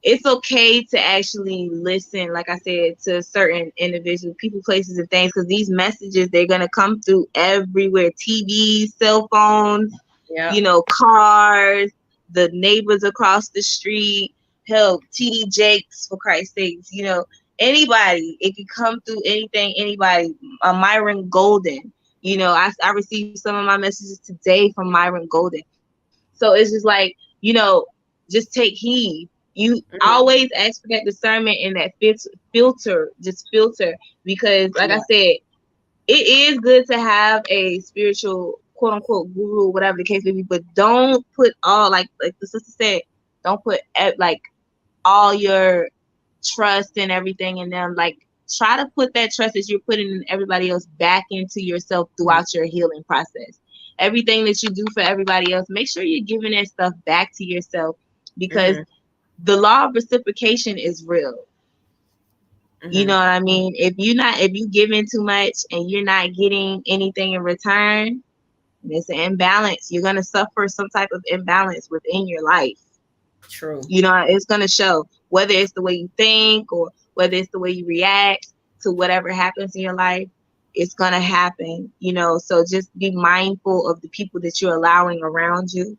it's okay to actually listen, like I said, to certain individual people, places, and things, because these messages, they're gonna come through everywhere. TVs, cell phones, Yep. cars, the neighbors across the street, hell, TD Jakes, for Christ's sakes, anybody. It could come through anything, anybody. Myron Golden, I received some of my messages today from Myron Golden. So it's just like, just take heed. You Mm-hmm. always ask for that discernment and that filter, just filter, because like I Yeah. said, it is good to have a spiritual quote unquote guru, whatever the case may be, but don't put all, like the sister said, don't put like all your trust and everything in them. Like try to put that trust that you're putting in everybody else back into yourself throughout your healing process. Everything that you do for everybody else, make sure you're giving that stuff back to yourself, because Mm-hmm. the law of reciprocation is real. You Mm-hmm. know what I mean? If you giving too much and you're not getting anything in return, it's an imbalance. You're gonna suffer some type of imbalance within your life. True. It's gonna show, whether it's the way you think or whether it's the way you react to whatever happens in your life. It's gonna happen. So just be mindful of the people that you're allowing around you.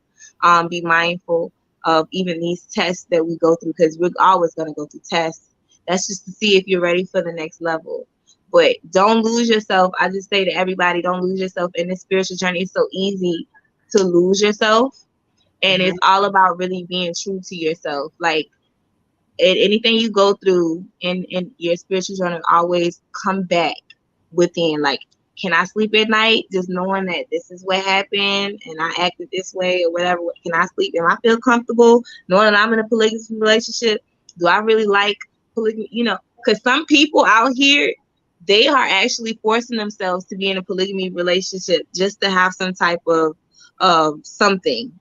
Be mindful of even these tests that we go through, because we're always gonna go through tests. That's just to see if you're ready for the next level. But don't lose yourself. I just say to everybody, don't lose yourself in this spiritual journey. It's so easy to lose yourself, and Mm-hmm. it's all about really being true to yourself. Like anything you go through in your spiritual journey, always come back within. Like, can I sleep at night just knowing that this is what happened and I acted this way or whatever? Can I sleep? Am I feel comfortable knowing that I'm in a polygamous relationship? Do I really like polygamy? Because some people out here, they are actually forcing themselves to be in a polygamy relationship just to have some type of something.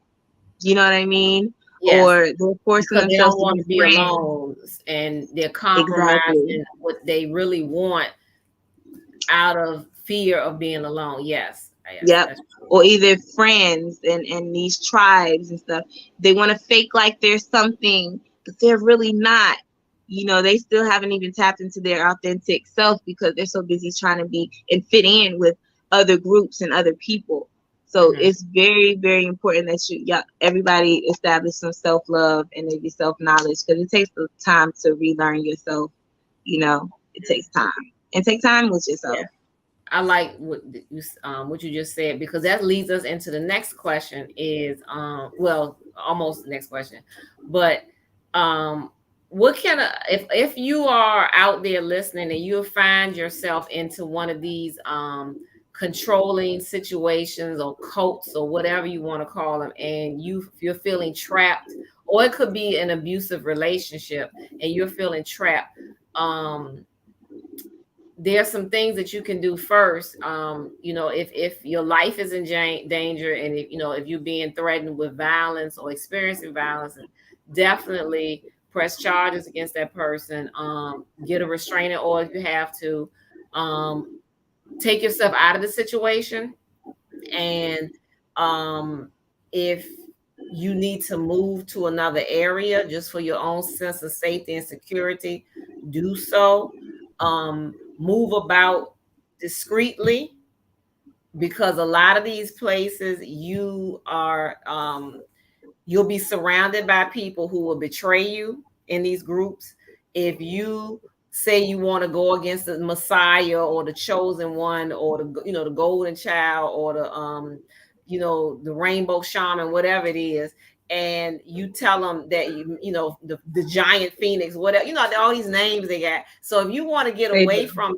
You know what I mean? Yes, Or they're forcing because they themselves don't to want be to be friends. alone and they're Exactly. compromising what they really want out of fear of being alone. Yes. Yes, Yep. that's true. Or either friends and these tribes and stuff. They want to fake like there's something, but they're really not. They still haven't even tapped into their authentic self because they're so busy trying to be and fit in with other groups and other people. So Mm-hmm. it's very, very important that everybody establish some self love and maybe self knowledge, because it takes the time to relearn yourself. It takes time, and take time with Yeah. yourself. I like what you just said, because that leads us into the next question is well, almost the next question. But um what kind of, if you are out there listening and you find yourself into one of these controlling situations or cults or whatever you want to call them, and you're feeling trapped, or it could be an abusive relationship and you're feeling trapped, um there's some things that you can do first. If your life is in danger, and if you're being threatened with violence or experiencing violence, definitely press charges against that person. Get a restraining order if you have to. um, Take yourself out of the situation. And if you need to move to another area just for your own sense of safety and security, do so. Move about discreetly, because a lot of these places you are you'll be surrounded by people who will betray you in these groups. If you say you want to go against the Messiah or the chosen one or the golden child or the rainbow shaman, whatever it is, and you tell them that the giant phoenix, whatever, all these names they got. So if you want to get They away do. from,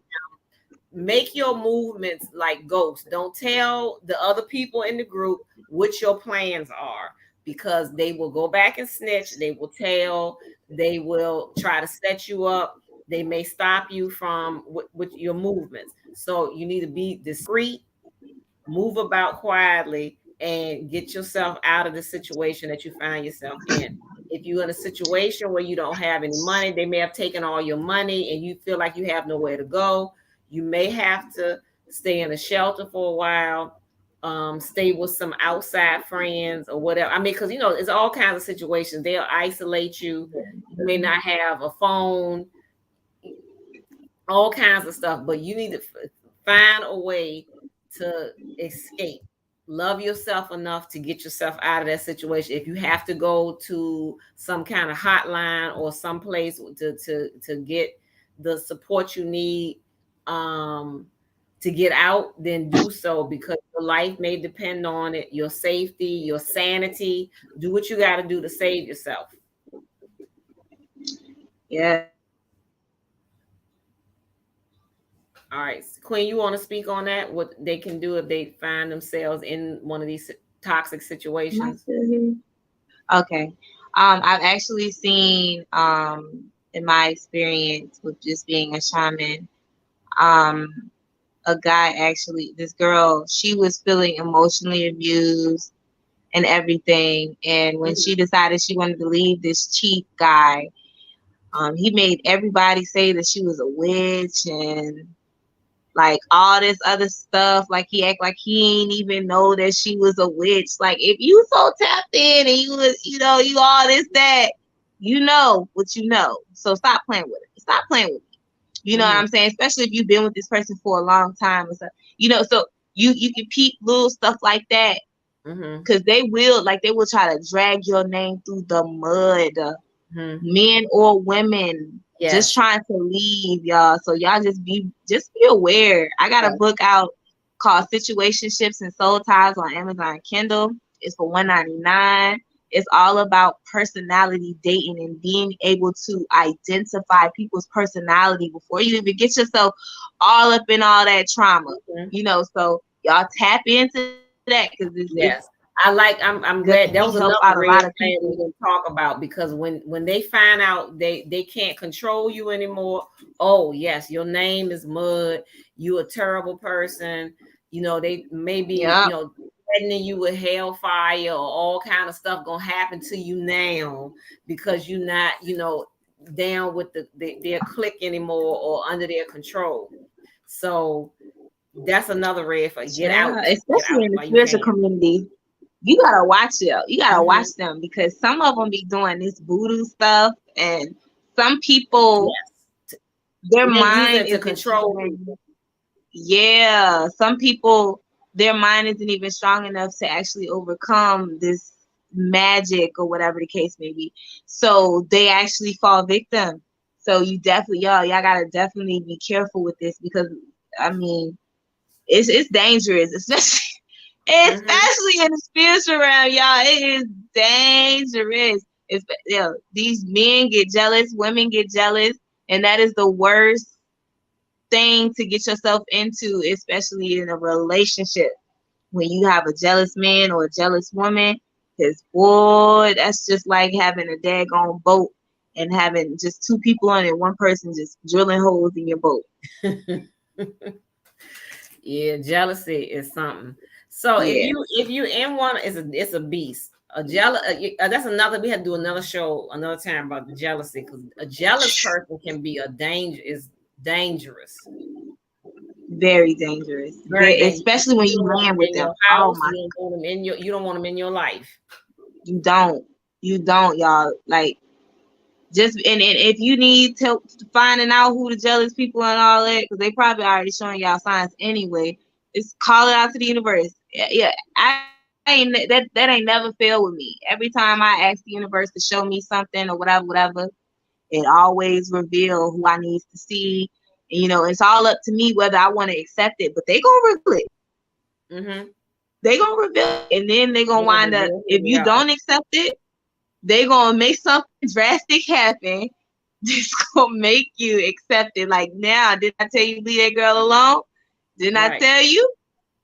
make your movements like ghosts. Don't tell the other people in the group what your plans are, because they will go back and snitch. They will tell, they will try to set you up. They may stop you from with your movements. So you need to be discreet, move about quietly, and get yourself out of the situation that you find yourself in. If you're in a situation where you don't have any money, they may have taken all your money and you feel like you have nowhere to go, you may have to stay in a shelter for a while, stay with some outside friends or whatever. I mean, because it's all kinds of situations. They'll isolate you. You may not have a phone, all kinds of stuff, but you need to find a way to escape. Love yourself enough to get yourself out of that situation. If you have to go to some kind of hotline or some place to get the support you need, to get out, then do so, because your life may depend on it, your safety, your sanity. Do what you got to do to save yourself. Yes, All right, Queen, you want to speak on that? What they can do if they find themselves in one of these toxic am I situations? still here? Okay. I've actually seen, in my experience with just being a shaman, um, a guy actually, this girl, she was feeling emotionally abused and everything. And when she decided she wanted to leave this cheap guy, he made everybody say that she was a witch and like all this other stuff. Like he act like he ain't even know that she was a witch. Like if you so tapped in and you was, you all this, that, you know what you know. So stop playing with it. Stop playing with it. You know what Mm-hmm. I'm saying? Especially if you've been with this person for a long time and stuff. So you can peep little stuff like that, Mm-hmm. because they will try to drag your name through the mud, Mm-hmm. men or women, just Yes. trying to leave y'all. So y'all just be aware. I got a Yes. book out called Situationships and Soul Ties on Amazon Kindle. It's for $1.99. It's all about personality dating and being able to identify people's personality before you even get yourself all up in all that trauma. Mm-hmm. So y'all tap into that, because it's Yes. I'm gonna glad that help was out a another lot of red flag people. we didn't talk about, because when they find out they can't control you anymore. Oh yes, your name is mud, you a terrible person. They maybe, Yep. threatening you with hellfire or all kind of stuff gonna happen to you now, because you're not, down with their clique anymore or under their control. So that's another red flag. Get Yeah, out. Get especially out in the while you spiritual can. community, you gotta watch them. You gotta watch Hmm. them, because some of them be doing this voodoo stuff, and some people, Yes. their And then use mind it to isn't control even. people. Yeah, some people, their mind isn't even strong enough to actually overcome this magic or whatever the case may be. So they actually fall victim. So you definitely, y'all gotta definitely be careful with this, because I mean, it's dangerous, especially Hmm. especially in the spiritual realm, y'all. It is dangerous. These men get jealous, women get jealous, and that is the worst thing to get yourself into, especially in a relationship, when you have a jealous man or a jealous woman. Because boy, that's just like having a daggone boat and having just two people on it, one person just drilling holes in your boat. Yeah, jealousy is something. So Yeah. if you in one, it's a beast. A jealous that's another. We had to do another show another time about the jealousy, because a jealous person can be is dangerous, Very dangerous. very dangerous. Especially when You you don't want land them with in them. your Oh house. my. You don't want them in your life. You don't. You don't, y'all. Like, just and if you need to finding out who the jealous people and all that, because they probably already showing y'all signs anyway, just call it out to the universe. Yeah, that ain't never failed with me. Every time I ask the universe to show me something or whatever, it always reveal who I need to see. And, it's all up to me whether I want to accept it, but they gonna reveal it. Mm-hmm. They gonna reveal it, and then they gonna They're gonna wind up. reveal If who we you are. don't accept it, they gonna make something drastic happen. Just gonna make you accept it. Like, now, did I tell you to leave that girl alone? Didn't I Right. tell you?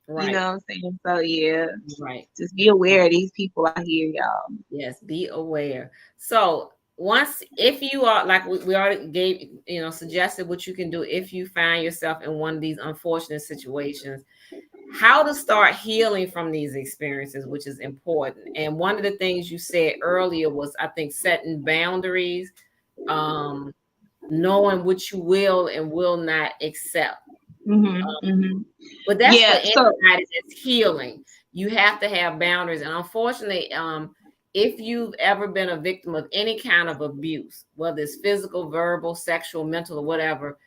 You Right. know what I'm saying? So yeah, Right. just be aware of these people out here, y'all. Yes, be aware. So once, if you are like we already gave, suggested what you can do if you find yourself in one of these unfortunate situations, how to start healing from these experiences, which is important. And one of the things you said earlier was, I think, setting boundaries, um, knowing what you will and will not accept. But that's for Yeah. So. anybody that's healing. You have to have boundaries. And unfortunately, if you've ever been a victim of any kind of abuse, whether it's physical, verbal, sexual, mental, or whatever,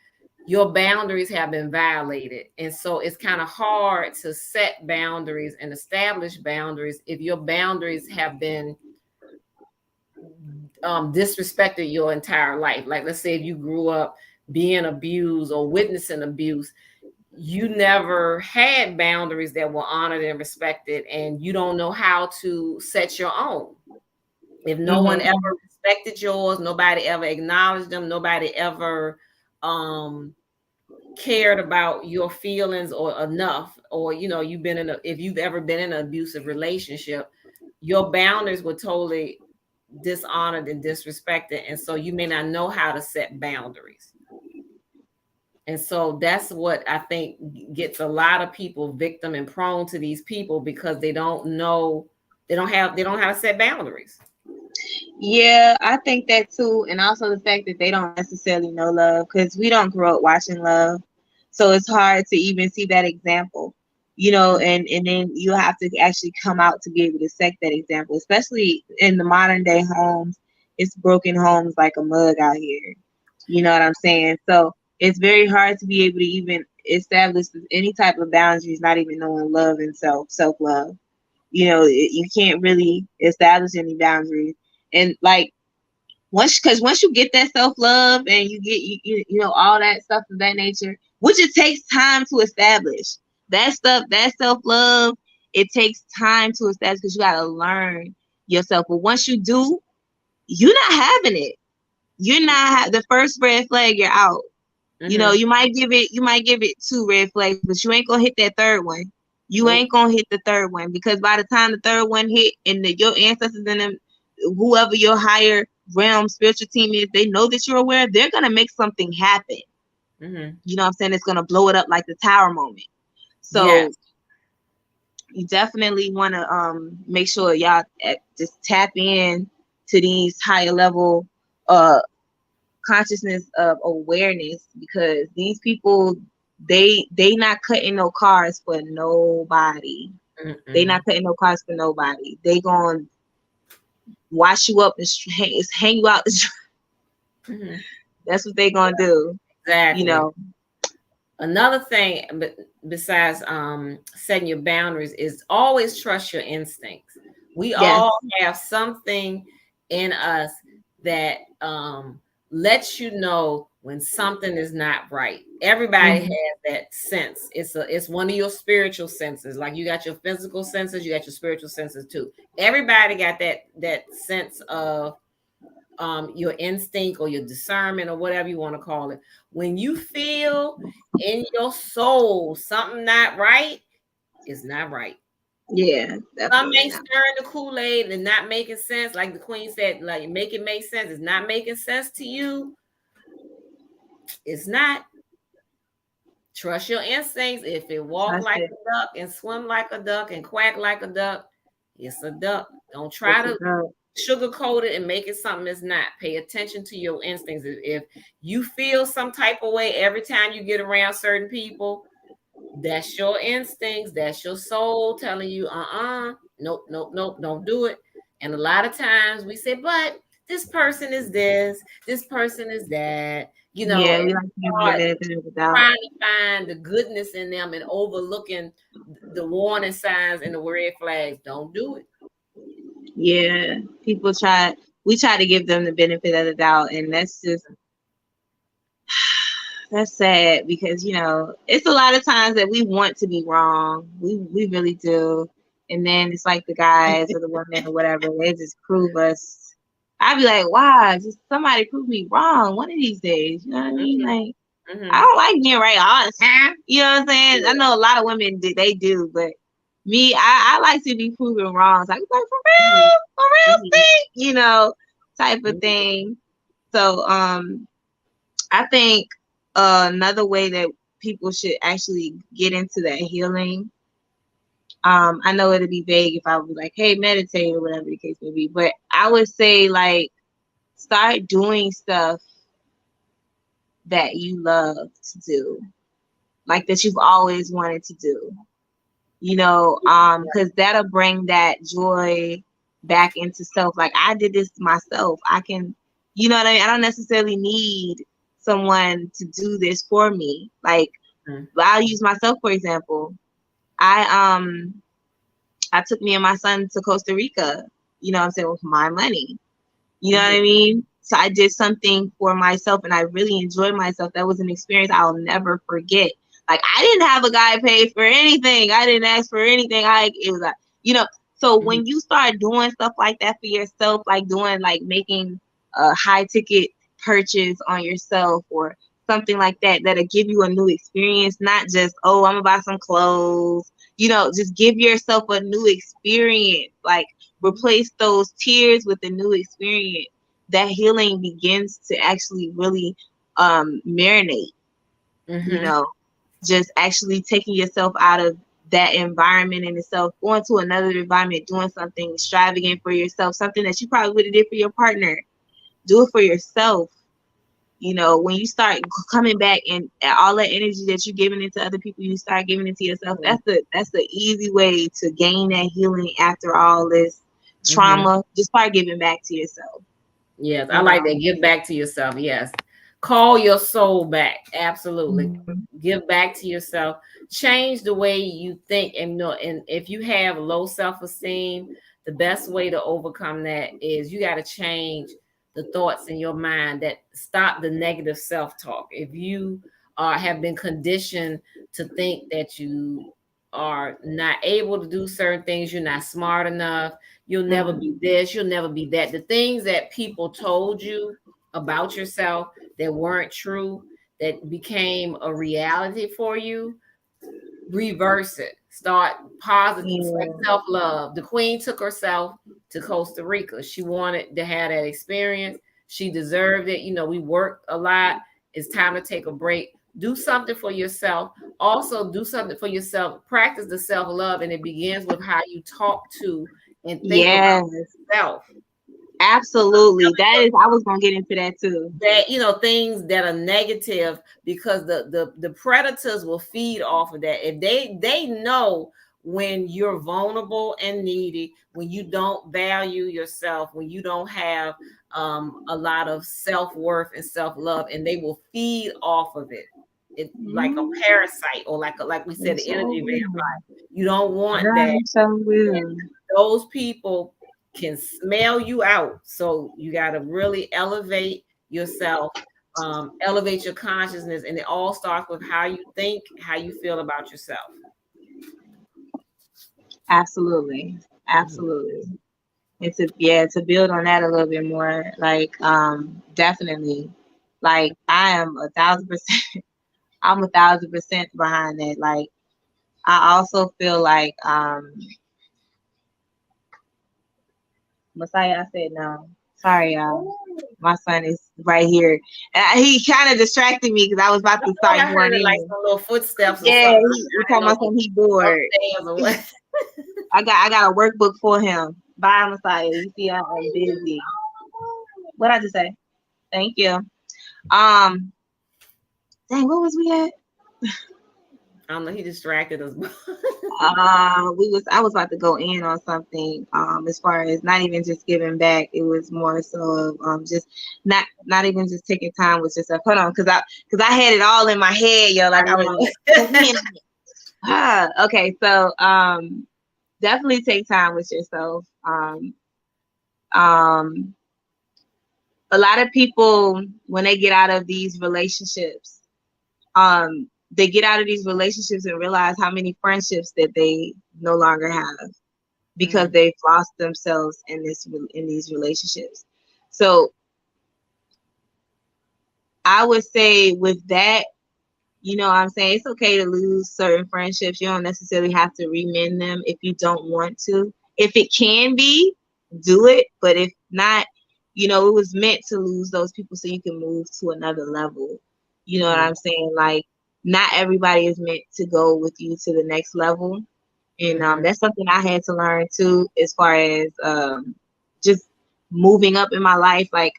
your boundaries have been violated. And so it's kind of hard to set boundaries and establish boundaries if your boundaries have been disrespected your entire life. Like, let's say if you grew up being abused or witnessing abuse, you never had boundaries that were honored and respected, and you don't know how to set your own. If no one ever Mm-hmm. respected yours, nobody ever acknowledged them, nobody ever cared about your feelings or enough, or you've been if you've ever been in an abusive relationship, your boundaries were totally dishonored and disrespected, and so you may not know how to set boundaries. And so that's what I think gets a lot of people victim and prone to these people, because they don't know, they don't have to set boundaries. Yeah, I think that too, and also the fact that they don't necessarily know love, because we don't grow up watching love, so it's hard to even see that example, and then you have to actually come out to be able to set that example, especially in the modern day homes. It's broken homes like a mug out here. You know what I'm saying? So it's very hard to be able to even establish any type of boundaries, not even knowing love and self love. You can't really establish any boundaries, and like, once you get that self love and you get all that stuff of that nature, which it takes time to establish that stuff, that self love, it takes time to establish, because you got to learn yourself. But once you do, you're not having it. You're not the first red flag, you're out. Mm-hmm. You might give it 2 red flags, but you ain't gonna hit that third one. You Nope. ain't gonna hit the third one, because by the time the third one hit, and your ancestors and them, whoever your higher realm spiritual team is, they know that you're aware. They're gonna make something happen. Mm-hmm. You know what I'm saying? It's gonna blow it up like the tower moment. So Yes. you definitely want to make sure y'all just tap in to these higher level uh consciousness of awareness, because these people, they not cutting no cars for nobody. They not Mm-mm. cutting no cars for nobody. They gonna wash you up and hang you out. Mm-hmm. That's what they gonna do. You Exactly. know. Another thing, besides setting your boundaries, is always trust your instincts. We Yes. all have something in us that lets you know when something is not right. Everybody Hmm. has that sense. It's one of your spiritual senses. Like, you got your physical senses, you got your spiritual senses too. Everybody got that sense of your instinct or your discernment, or whatever you want to call it. When you feel in your soul something not right, it's not right. Yeah, Some definitely may not. stir in the Kool-Aid and not making sense. Like the Queen said, like, make it make sense. It's not making sense to you. It's not. Trust your instincts. If it walk That's like it. a duck and swim like a duck and quack like a duck, it's a duck. Don't try It's a to go. sugarcoat it and make it something it's not. Pay attention to your instincts. If you feel some type of way every time you get around certain people, that's your instincts. That's your soul telling you, nope, nope, nope, don't do it. And a lot of times we say, but this person is this person is that, Yeah, and we like to give them the start benefit of the doubt. trying to find the goodness in them and overlooking the warning signs and the red flags. Don't do it. Yeah, we try to give them the benefit of the doubt, and that's sad because it's a lot of times that we want to be wrong. We really do, and then it's like the guys or the women or whatever, they just prove us. I'd be like, wow, just somebody prove me wrong one of these days. You know what I mean? Mm-hmm. Like, I Mm-hmm. don't like being right all the time. You know what I'm saying? I know a lot of women they do, but me, I like to be proven wrong. So I was like, for real Mm-hmm. thing, type of Mm-hmm. thing. So I think another way that people should actually get into that healing. I know it'd be vague if I was like, hey, meditate or whatever the case may be, but I would say like start doing stuff that you love to do, like that you've always wanted to do. Because that'll bring that joy back into self. Like I did this myself. I can, you know what I mean? I don't necessarily need someone to do this for me. Like I'll use myself for example. I took me and my son to Costa Rica, what I'm saying, with my money. You know what I mean? So I did something for myself and I really enjoyed myself. That was an experience I'll never forget. Like I didn't have a guy pay for anything. I didn't ask for anything. It was like, so Mm-hmm. when you start doing stuff like that for yourself, like making a high ticket purchase on yourself or something like that, that'll give you a new experience, not just, oh, I'm gonna buy some clothes, just give yourself a new experience. Like replace those tears with a new experience. That healing begins to actually really marinate, you Mm-hmm. know, just actually taking yourself out of that environment in itself, going to another environment, doing something extravagant for yourself, something that you probably would have did for your partner. Do it for yourself. When you start coming back and all that energy that you're giving into other people, you start giving it to yourself. That's the easy way to gain that healing after all this Mm-hmm. trauma. Just start giving back to yourself. Yes, I You like know. that. Give back to yourself. Yes. Call your soul back. Absolutely. Mhm. Give back to yourself. Change the way you think. And if you have low self-esteem, the best way to overcome that is you got to change the thoughts in your mind that stop the negative self-talk. If you have been conditioned to think that you are not able to do certain things, you're not smart enough, you'll never be Mhm. this, you'll never be that. The things that people told you about yourself that weren't true, that became a reality for you, reverse it. Start positive, like Yeah. self-love. The queen took herself to Costa Rica. She wanted to have that experience. She deserved it. We worked a lot. It's time to take a break. Do something for yourself. Also, do something for yourself. Practice the self-love, and it begins with how you talk to and think about Yes. yourself. Absolutely. I was gonna get into that too. That things that are negative, because the predators will feed off of that. If they know when you're vulnerable and needy, when you don't value yourself, when you don't have a lot of self-worth and self-love, and they will feed off of it. It like a Mhm. parasite, or like we They said, the so energy will. vampire. You don't want Yeah, that. they so will. Those people can smell you out. So you got to really elevate yourself, elevate your consciousness, and it all starts with how you think, how you feel about yourself. Absolutely. Mhm. Absolutely. To build on that a little bit more, like definitely. Like I am 1,000%. I'm 1,000% behind that. Like I also feel like Messiah, I said no. Sorry, y'all. My son is right here. He kind of distracted me because I was about I to thought start I going heard like in. some little footsteps or Yeah, something. he I talking didn't know about if he something. He bored. upstairs or what. I got a workbook for him. Bye, Messiah. You see, I'm busy. What I just say? Thank you. Um, dang, what was we at? I don't know. He distracted us. I was about to go in on something, as far as not even just giving back. It was more so of, just not even just taking time, was just like, hold on, because I had it all in my head, yo, I like I was know. okay, so definitely take time with yourself. Um a lot of people, when they get out of these relationships, they get out of these relationships and realize how many friendships that they no longer have, because Mm, they've lost themselves in these relationships. So I would say with that, what I'm saying, it's okay to lose certain friendships. You don't necessarily have to remend them if you don't want to. If it can be, do it. But if not, it was meant to lose those people so you can move to another level. You know what mm, I'm saying? Like, not everybody is meant to go with you to the next level. And mm-hmm. that's something I had to learn too, as far as just moving up in my life. Like,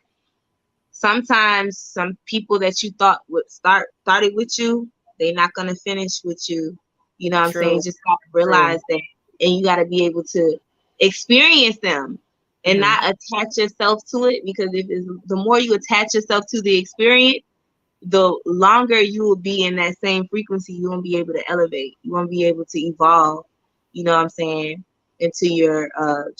sometimes some people that you thought would started with you, they're not gonna finish with you. You know what I'm saying? You True. just gotta True. realize that, and you gotta be able to experience them and Mm-hmm. not attach yourself to it, because the more you attach yourself to the experience, the longer you will be in that same frequency. You won't be able to elevate. You won't be able to evolve. You know what I'm saying? Into your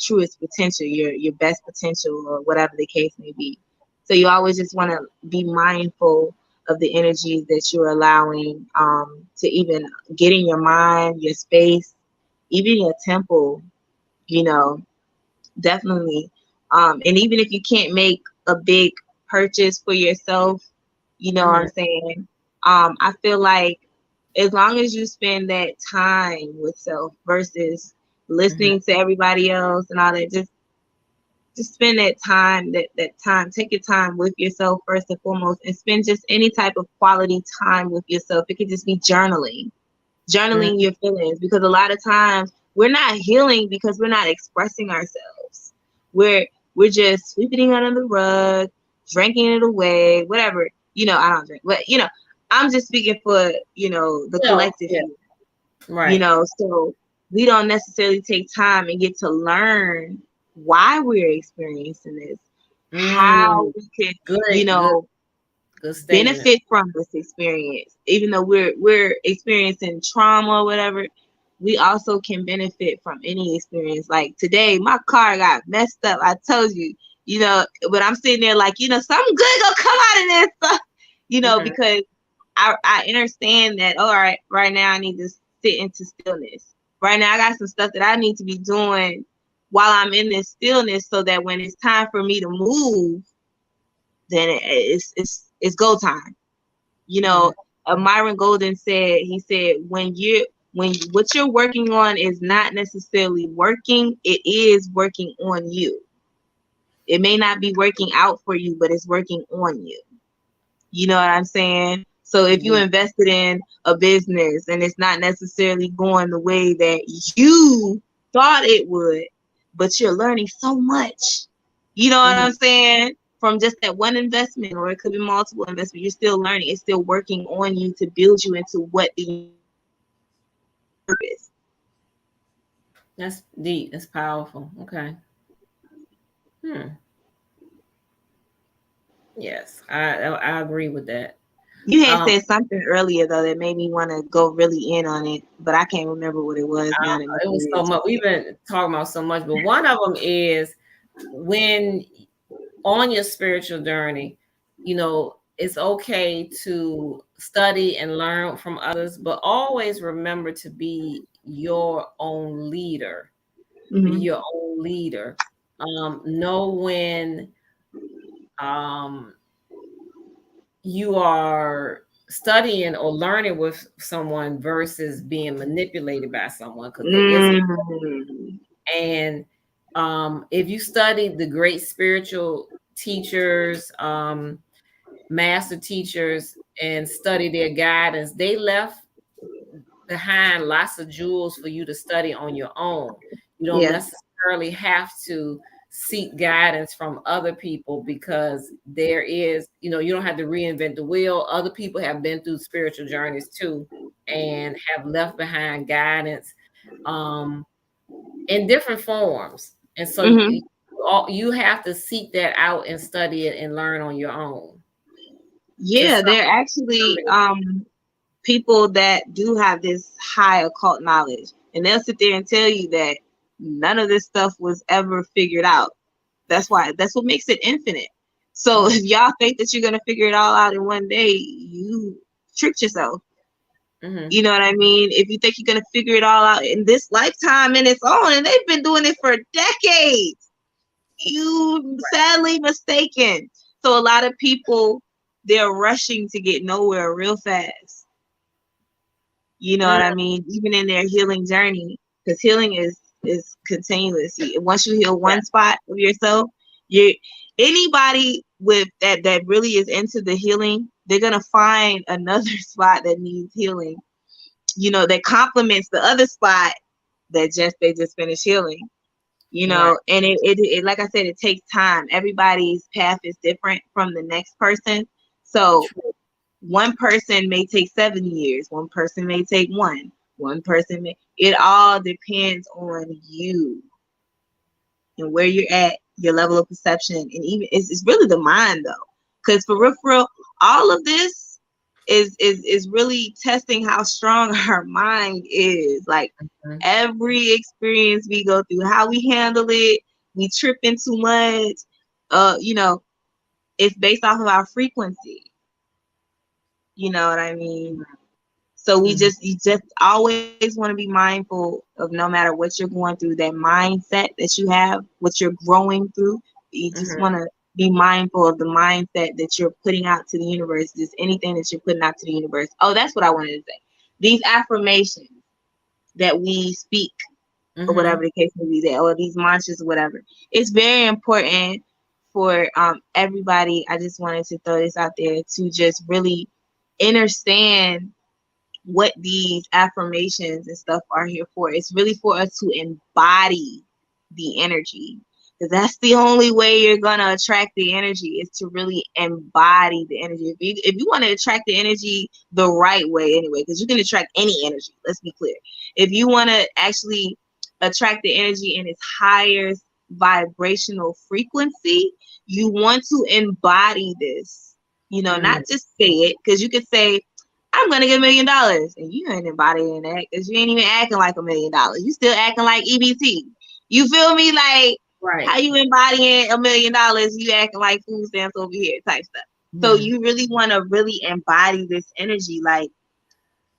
truest potential, your best potential, or whatever the case may be. So you always just want to be mindful of the energies that you're allowing, to even get in your mind, your space, even your temple. You know, definitely. And even if you can't make a big purchase for yourself, you know what I'm Mm-hmm. saying? I feel like as long as you spend that time with self versus Mm-hmm. listening to everybody else and all that, just spend that time, that time, take your time with yourself first and foremost, and spend just any type of quality time with yourself. It could just be journaling Mm-hmm. your feelings, because a lot of times we're not healing because we're not expressing ourselves. We're just sweeping it under the rug, drinking it away, whatever. I don't drink, but I'm just speaking for the No, collective yeah. here. Right. So we don't necessarily take time and get to learn why we're experiencing this, how Mm, we can, good, you good, know, good statement. benefit from this experience. Even though we're experiencing trauma or whatever, we also can benefit from any experience. Like today, my car got messed up. I told you, but I'm sitting there like, something good gonna come out of this. Mm-hmm. Because I understand that, all right, right now I need to sit into stillness. Right now I got some stuff that I need to be doing while I'm in this stillness, so that when it's time for me to move, then it's go time. You Mm-hmm. know, Myron Golden said, he said, when what you're working on is not necessarily working, it is working on you. It may not be working out for you, but it's working on you. You know what I'm saying? So if you Indeed. invested in a business and it's not necessarily going the way that you thought it would, but you're learning so much, you know what Mm-hmm. I'm saying? From just that one investment, or it could be multiple investments, you're still learning. It's still working on you to build you into what the purpose. That's deep. That's powerful. Okay. Hmm. Yes, I agree with that. You had Um, said something earlier though that made me want to go really in on it, but I can't remember what it was now that it Mr. was Red so much. just We've said. been talking about so much, but one of them is when on your spiritual journey, it's okay to study and learn from others, but always remember to be your own leader. Be Mm-hmm. your own leader. Know when um, you are studying or learning with someone versus being manipulated by someone, because there is. Mm-hmm. And if you study the great spiritual teachers, master teachers, and study their guidance, they left behind lots of jewels for you to study on your own. You don't Yeah. necessarily have to seek guidance from other people, because there is, you don't have to reinvent the wheel. Other people have been through spiritual journeys too, and have left behind guidance um, in different forms. And so Hmm. you have to seek that out and study it and learn on your own to Yeah, some they're actually degree. people that do have this high occult knowledge, and they'll sit there and tell you that none of this stuff was ever figured out. That's what makes it infinite. So Mm-hmm, if y'all think that you're gonna figure it all out in one day, you tricked yourself. mm-hmm, You know what I mean? If you think you're gonna figure it all out in this lifetime in its own, and they've been doing it for decades, you sadly mistaken. So a lot of people, they're rushing to get nowhere real fast. You know what I mm-hmm. mean? Even in their healing journey, because healing is continuous. Once you heal Yeah. one spot of yourself, you anybody with that really is into the healing, they're gonna find another spot that needs healing. You know, that complements the other spot that just they just finished healing. You Right. know, and it like I said, it takes time. Everybody's path is different from the next person. So True. one person may take 7 years, one person may take one person may, it all depends on you and where you're at, your level of perception, and even it's really the mind though. Because for real, all of this is really testing how strong our mind is. Like Mhm. every experience we go through, how we handle it, we tripping too much, you know, it's based off of our frequency. You know what I mean? So Mhm. you just always want to be mindful of no matter what you're going through, that mindset that you have, what you're growing through. You just Mhm. want to be mindful of the mindset that you're putting out to the universe, just anything that you're putting out to the universe. Oh, that's what I wanted to say. These affirmations that we speak, or Mhm. whatever the case may be, that or these mantras or whatever. It's very important for everybody. I just wanted to throw this out there to just really understand what these affirmations and stuff are here for. It's really for us to embody the energy. Because that's the only way you're gonna attract the energy, is to really embody the energy. If you want to attract the energy the right way anyway, because you can attract any energy, let's be clear. If you want to actually attract the energy in its highest vibrational frequency, you want to embody this. You know, Mhm. not just say it, because you could say, I'm gonna get $1 million, and you ain't embodying that because you ain't even acting like $1 million. You still acting like EBT. You feel me? Like Right. how you embodying $1 million? You acting like food stamps over here type stuff. So Mhm. you really want to really embody this energy. Like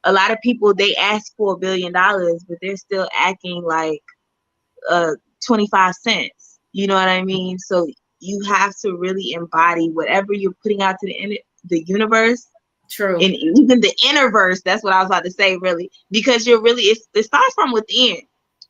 a lot of people, they ask for $1 billion, but they're still acting like 25 cents. You know what I mean? So you have to really embody whatever you're putting out to the universe, True. and even the inner verse. That's what I was about to say, really, because you're really, it starts from within.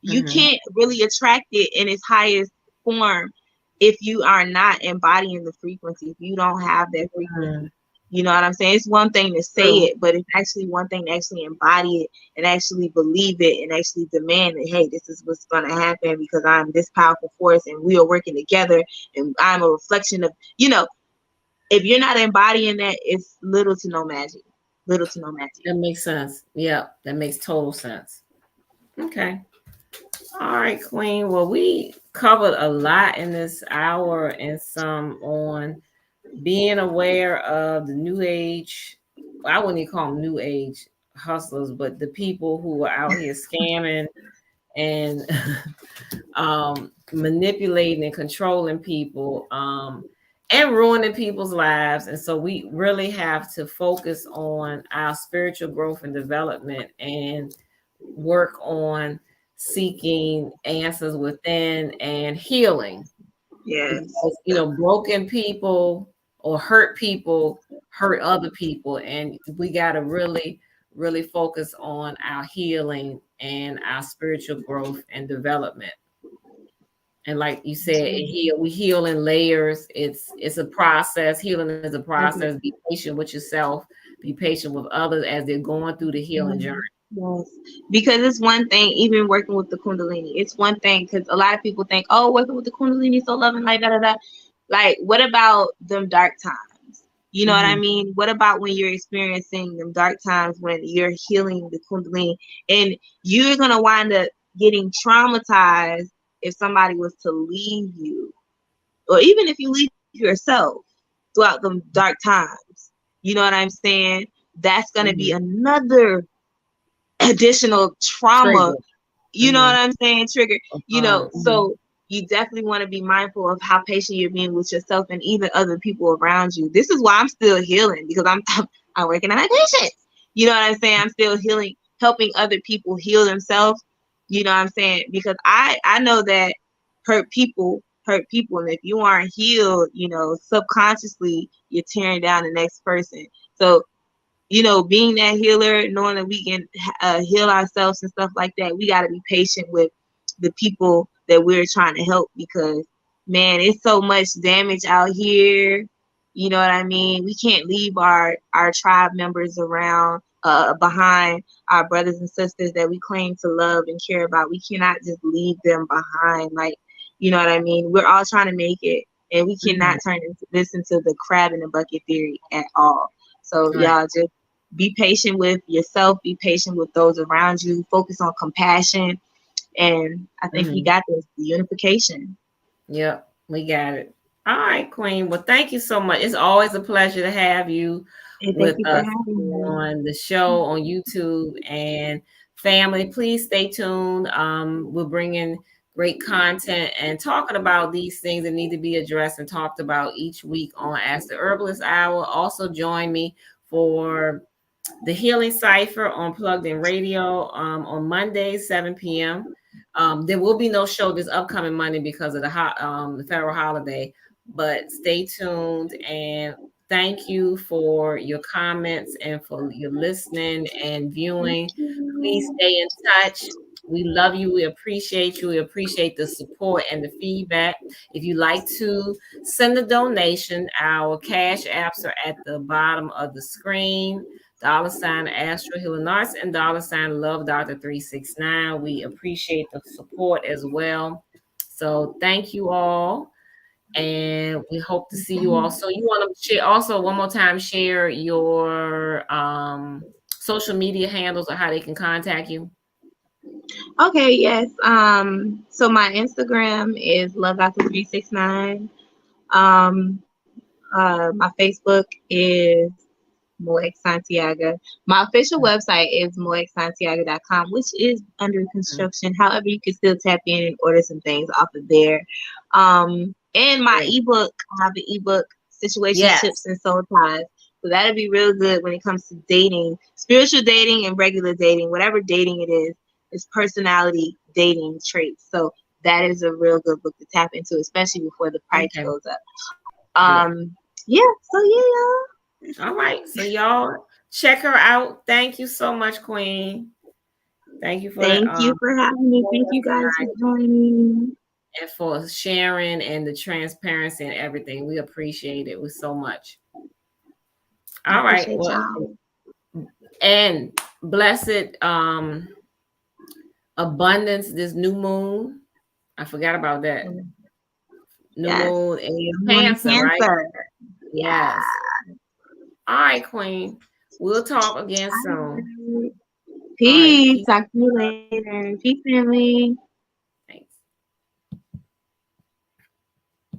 You Mhm. can't really attract it in its highest form if you are not embodying the frequency, if you don't have that Mhm. frequency. You know what I'm saying? It's one thing to say True. it, but it's actually one thing to actually embody it and actually believe it and actually demand that, hey, this is what's going to happen because I'm this powerful force and we are working together and I'm a reflection of, if you're not embodying that, it's little to no magic. Little to no magic. That makes sense. Yeah, that makes total sense. Okay. All right, Queen. Well, we covered a lot in this hour and some on being aware of the new age. I wouldn't even call them new age hustlers, but the people who are out here scamming and manipulating and controlling people and ruining people's lives. And so we really have to focus on our spiritual growth and development and work on seeking answers within and healing, Yes. because broken people hurt other people, and we got to really focus on our healing and our spiritual growth and development. And like you said, we heal in layers. It's a process. Healing is a process. Be patient with yourself, be patient with others as they're going through the healing journey. Yes. Because it's one thing, even working with the Kundalini, it's one thing because a lot of people think, oh, working with the Kundalini is so loving, like da da da. Like, what about them dark times? You know what I mean? What about when you're experiencing them dark times when you're healing the Kundalini and you're going to wind up getting traumatized if somebody was to leave you, or even if you leave yourself throughout them dark times? You know what I'm saying? That's going to be another additional trauma, Trigger. you know what I'm saying, trigger, Mhm. so you definitely want to be mindful of how patient you're being with yourself and even other people around you. This is why I'm still healing, because I'm working on my patience. You know what I'm saying? I'm still healing, helping other people heal themselves. You know what I'm saying? Because I know that hurt people, and if you aren't healed, subconsciously you're tearing down the next person. So being that healer, knowing that we can heal ourselves and stuff like that, we got to be patient with the people that we're trying to help, because, man, it's so much damage out here. You know what I mean? We can't leave our tribe members around, behind, our brothers and sisters that we claim to love and care about. We cannot just leave them behind. Like, you know what I mean? We're all trying to make it, and we cannot turn this into the crab in the bucket theory at all. So Right. y'all just be patient with yourself, be patient with those around you, focus on compassion, and I think we got this, the unification. Yep, we got it. All right, Queen. Well, thank you so much. It's always a pleasure to have you And thank with you for us having on the show on YouTube. And family, please stay tuned. We're bringing great content and talking about these things that need to be addressed and talked about each week on Ask the Herbalist Hour. Also, join me for the Healing Cipher on Plugged In Radio on Mondays, 7 p.m. There will be no show this upcoming Monday because of the federal holiday, but stay tuned, and thank you for your comments and for your listening and viewing. Please you. stay in touch. We love you. We appreciate you. We appreciate the support and the feedback. If you like to send a donation, our cash apps are at the bottom of the screen. $ Astro Healing Arts and $ Love Doctor 369. We appreciate the support as well. So thank you all, and we hope to see you all. So you want to share also one more time, share your social media handles or how they can contact you. Okay, yes. So my Instagram is lovedoctor369. My Facebook is Moex Santiaga. My official website is moexsantiaga.com, which is under Mhm. construction. However, you can still tap in and order some things off of there. And my Great. ebook, I have the ebook, Situationships Yes. and Soul Ties. So that'll be real good when it comes to dating, spiritual dating and regular dating, whatever dating it is. It's personality dating traits. So that is a real good book to tap into, especially before the price Okay. goes up. Good. Yeah, so yeah, y'all. All right. So y'all check her out. Thank you so much, Queen. Thank you for Thank you for having me. Thank you guys for tonight joining. and for sharing and the transparency and everything. We appreciate it with so much. I All right. appreciate Well, y'all. and blessed abundance this new moon. I forgot about that. New Yes. moon in your Moon in Cancer, right? Cancer. Yes. Yeah. All right, Queen. We'll talk again All soon. right. All right. Peace. Peace. Talk to you later. Peace, family.